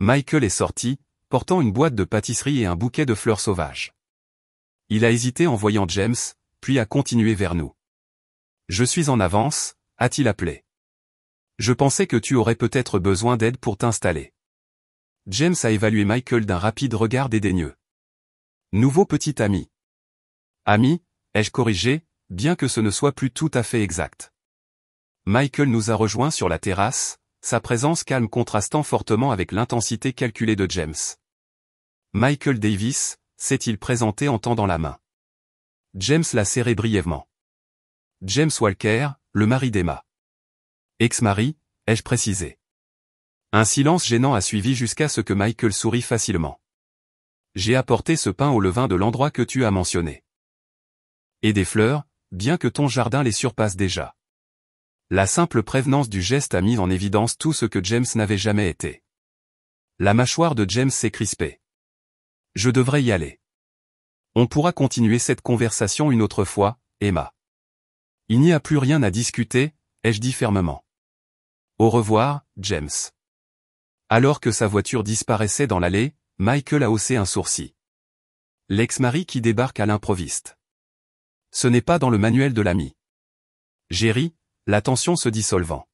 Michael est sorti, portant une boîte de pâtisserie et un bouquet de fleurs sauvages. Il a hésité en voyant James, puis a continué vers nous. Je suis en avance, a-t-il appelé. Je pensais que tu aurais peut-être besoin d'aide pour t'installer. James a évalué Michael d'un rapide regard dédaigneux. Nouveau petit ami. Ami, ai-je corrigé, bien que ce ne soit plus tout à fait exact. Michael nous a rejoints sur la terrasse, sa présence calme contrastant fortement avec l'intensité calculée de James. Michael Davis, s'est-il présenté en tendant la main. James l'a serré brièvement. James Walker, le mari d'Emma. Ex-mari, ai-je précisé. Un silence gênant a suivi jusqu'à ce que Michael sourit facilement. J'ai apporté ce pain au levain de l'endroit que tu as mentionné. Et des fleurs, bien que ton jardin les surpasse déjà. La simple prévenance du geste a mis en évidence tout ce que James n'avait jamais été. La mâchoire de James s'est crispée. Je devrais y aller. On pourra continuer cette conversation une autre fois, Emma. Il n'y a plus rien à discuter, ai-je dit fermement. Au revoir, James. Alors que sa voiture disparaissait dans l'allée, Michael a haussé un sourcil. L'ex-mari qui débarque à l'improviste. Ce n'est pas dans le manuel de l'ami. J'ai ri, la tension se dissolvant.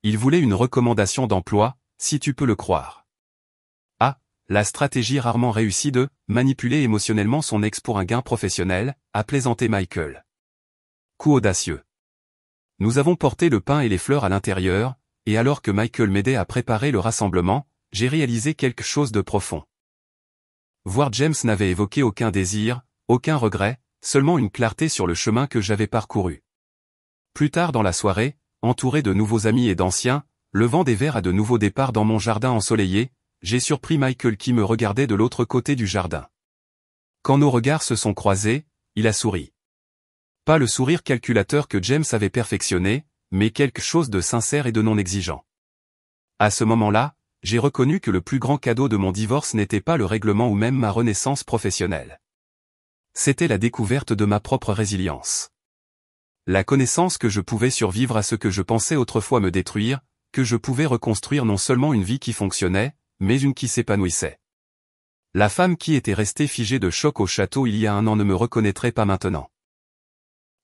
Il voulait une recommandation d'emploi, si tu peux le croire. Ah, la stratégie rarement réussie de manipuler émotionnellement son ex pour un gain professionnel, a plaisanté Michael. Coup audacieux. Nous avons porté le pain et les fleurs à l'intérieur, et alors que Michael m'aidait à préparer le rassemblement, j'ai réalisé quelque chose de profond. Voir James n'avait évoqué aucun désir, aucun regret, seulement une clarté sur le chemin que j'avais parcouru. Plus tard dans la soirée, entouré de nouveaux amis et d'anciens, levant des verres à de nouveaux départs dans mon jardin ensoleillé, j'ai surpris Michael qui me regardait de l'autre côté du jardin. Quand nos regards se sont croisés, il a souri. Pas le sourire calculateur que James avait perfectionné, mais quelque chose de sincère et de non exigeant. À ce moment-là, j'ai reconnu que le plus grand cadeau de mon divorce n'était pas le règlement ou même ma renaissance professionnelle. C'était la découverte de ma propre résilience. La connaissance que je pouvais survivre à ce que je pensais autrefois me détruire, que je pouvais reconstruire non seulement une vie qui fonctionnait, mais une qui s'épanouissait. La femme qui était restée figée de choc au château il y a un an ne me reconnaîtrait pas maintenant.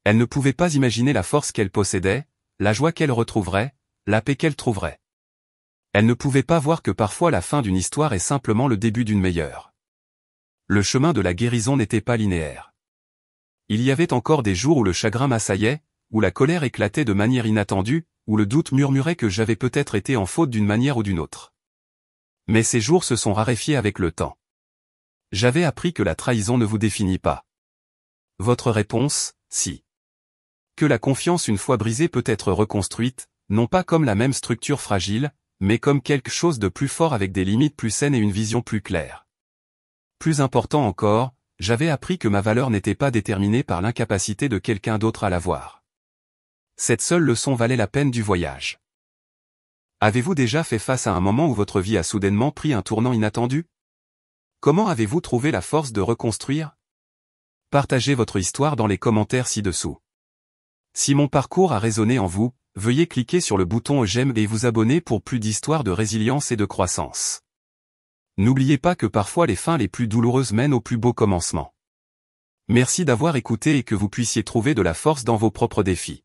Elle ne pouvait pas imaginer la force qu'elle possédait, la joie qu'elle retrouverait, la paix qu'elle trouverait. Elle ne pouvait pas voir que parfois la fin d'une histoire est simplement le début d'une meilleure. Le chemin de la guérison n'était pas linéaire. Il y avait encore des jours où le chagrin m'assaillait, où la colère éclatait de manière inattendue, où le doute murmurait que j'avais peut-être été en faute d'une manière ou d'une autre. Mais ces jours se sont raréfiés avec le temps. J'avais appris que la trahison ne vous définit pas. Votre réponse, si. Que la confiance une fois brisée peut être reconstruite, non pas comme la même structure fragile, mais comme quelque chose de plus fort avec des limites plus saines et une vision plus claire. Plus important encore, j'avais appris que ma valeur n'était pas déterminée par l'incapacité de quelqu'un d'autre à la voir. Cette seule leçon valait la peine du voyage. Avez-vous déjà fait face à un moment où votre vie a soudainement pris un tournant inattendu? Comment avez-vous trouvé la force de reconstruire? Partagez votre histoire dans les commentaires ci-dessous. Si mon parcours a résonné en vous, veuillez cliquer sur le bouton j'aime et vous abonner pour plus d'histoires de résilience et de croissance. N'oubliez pas que parfois les fins les plus douloureuses mènent aux plus beaux commencements. Merci d'avoir écouté et que vous puissiez trouver de la force dans vos propres défis.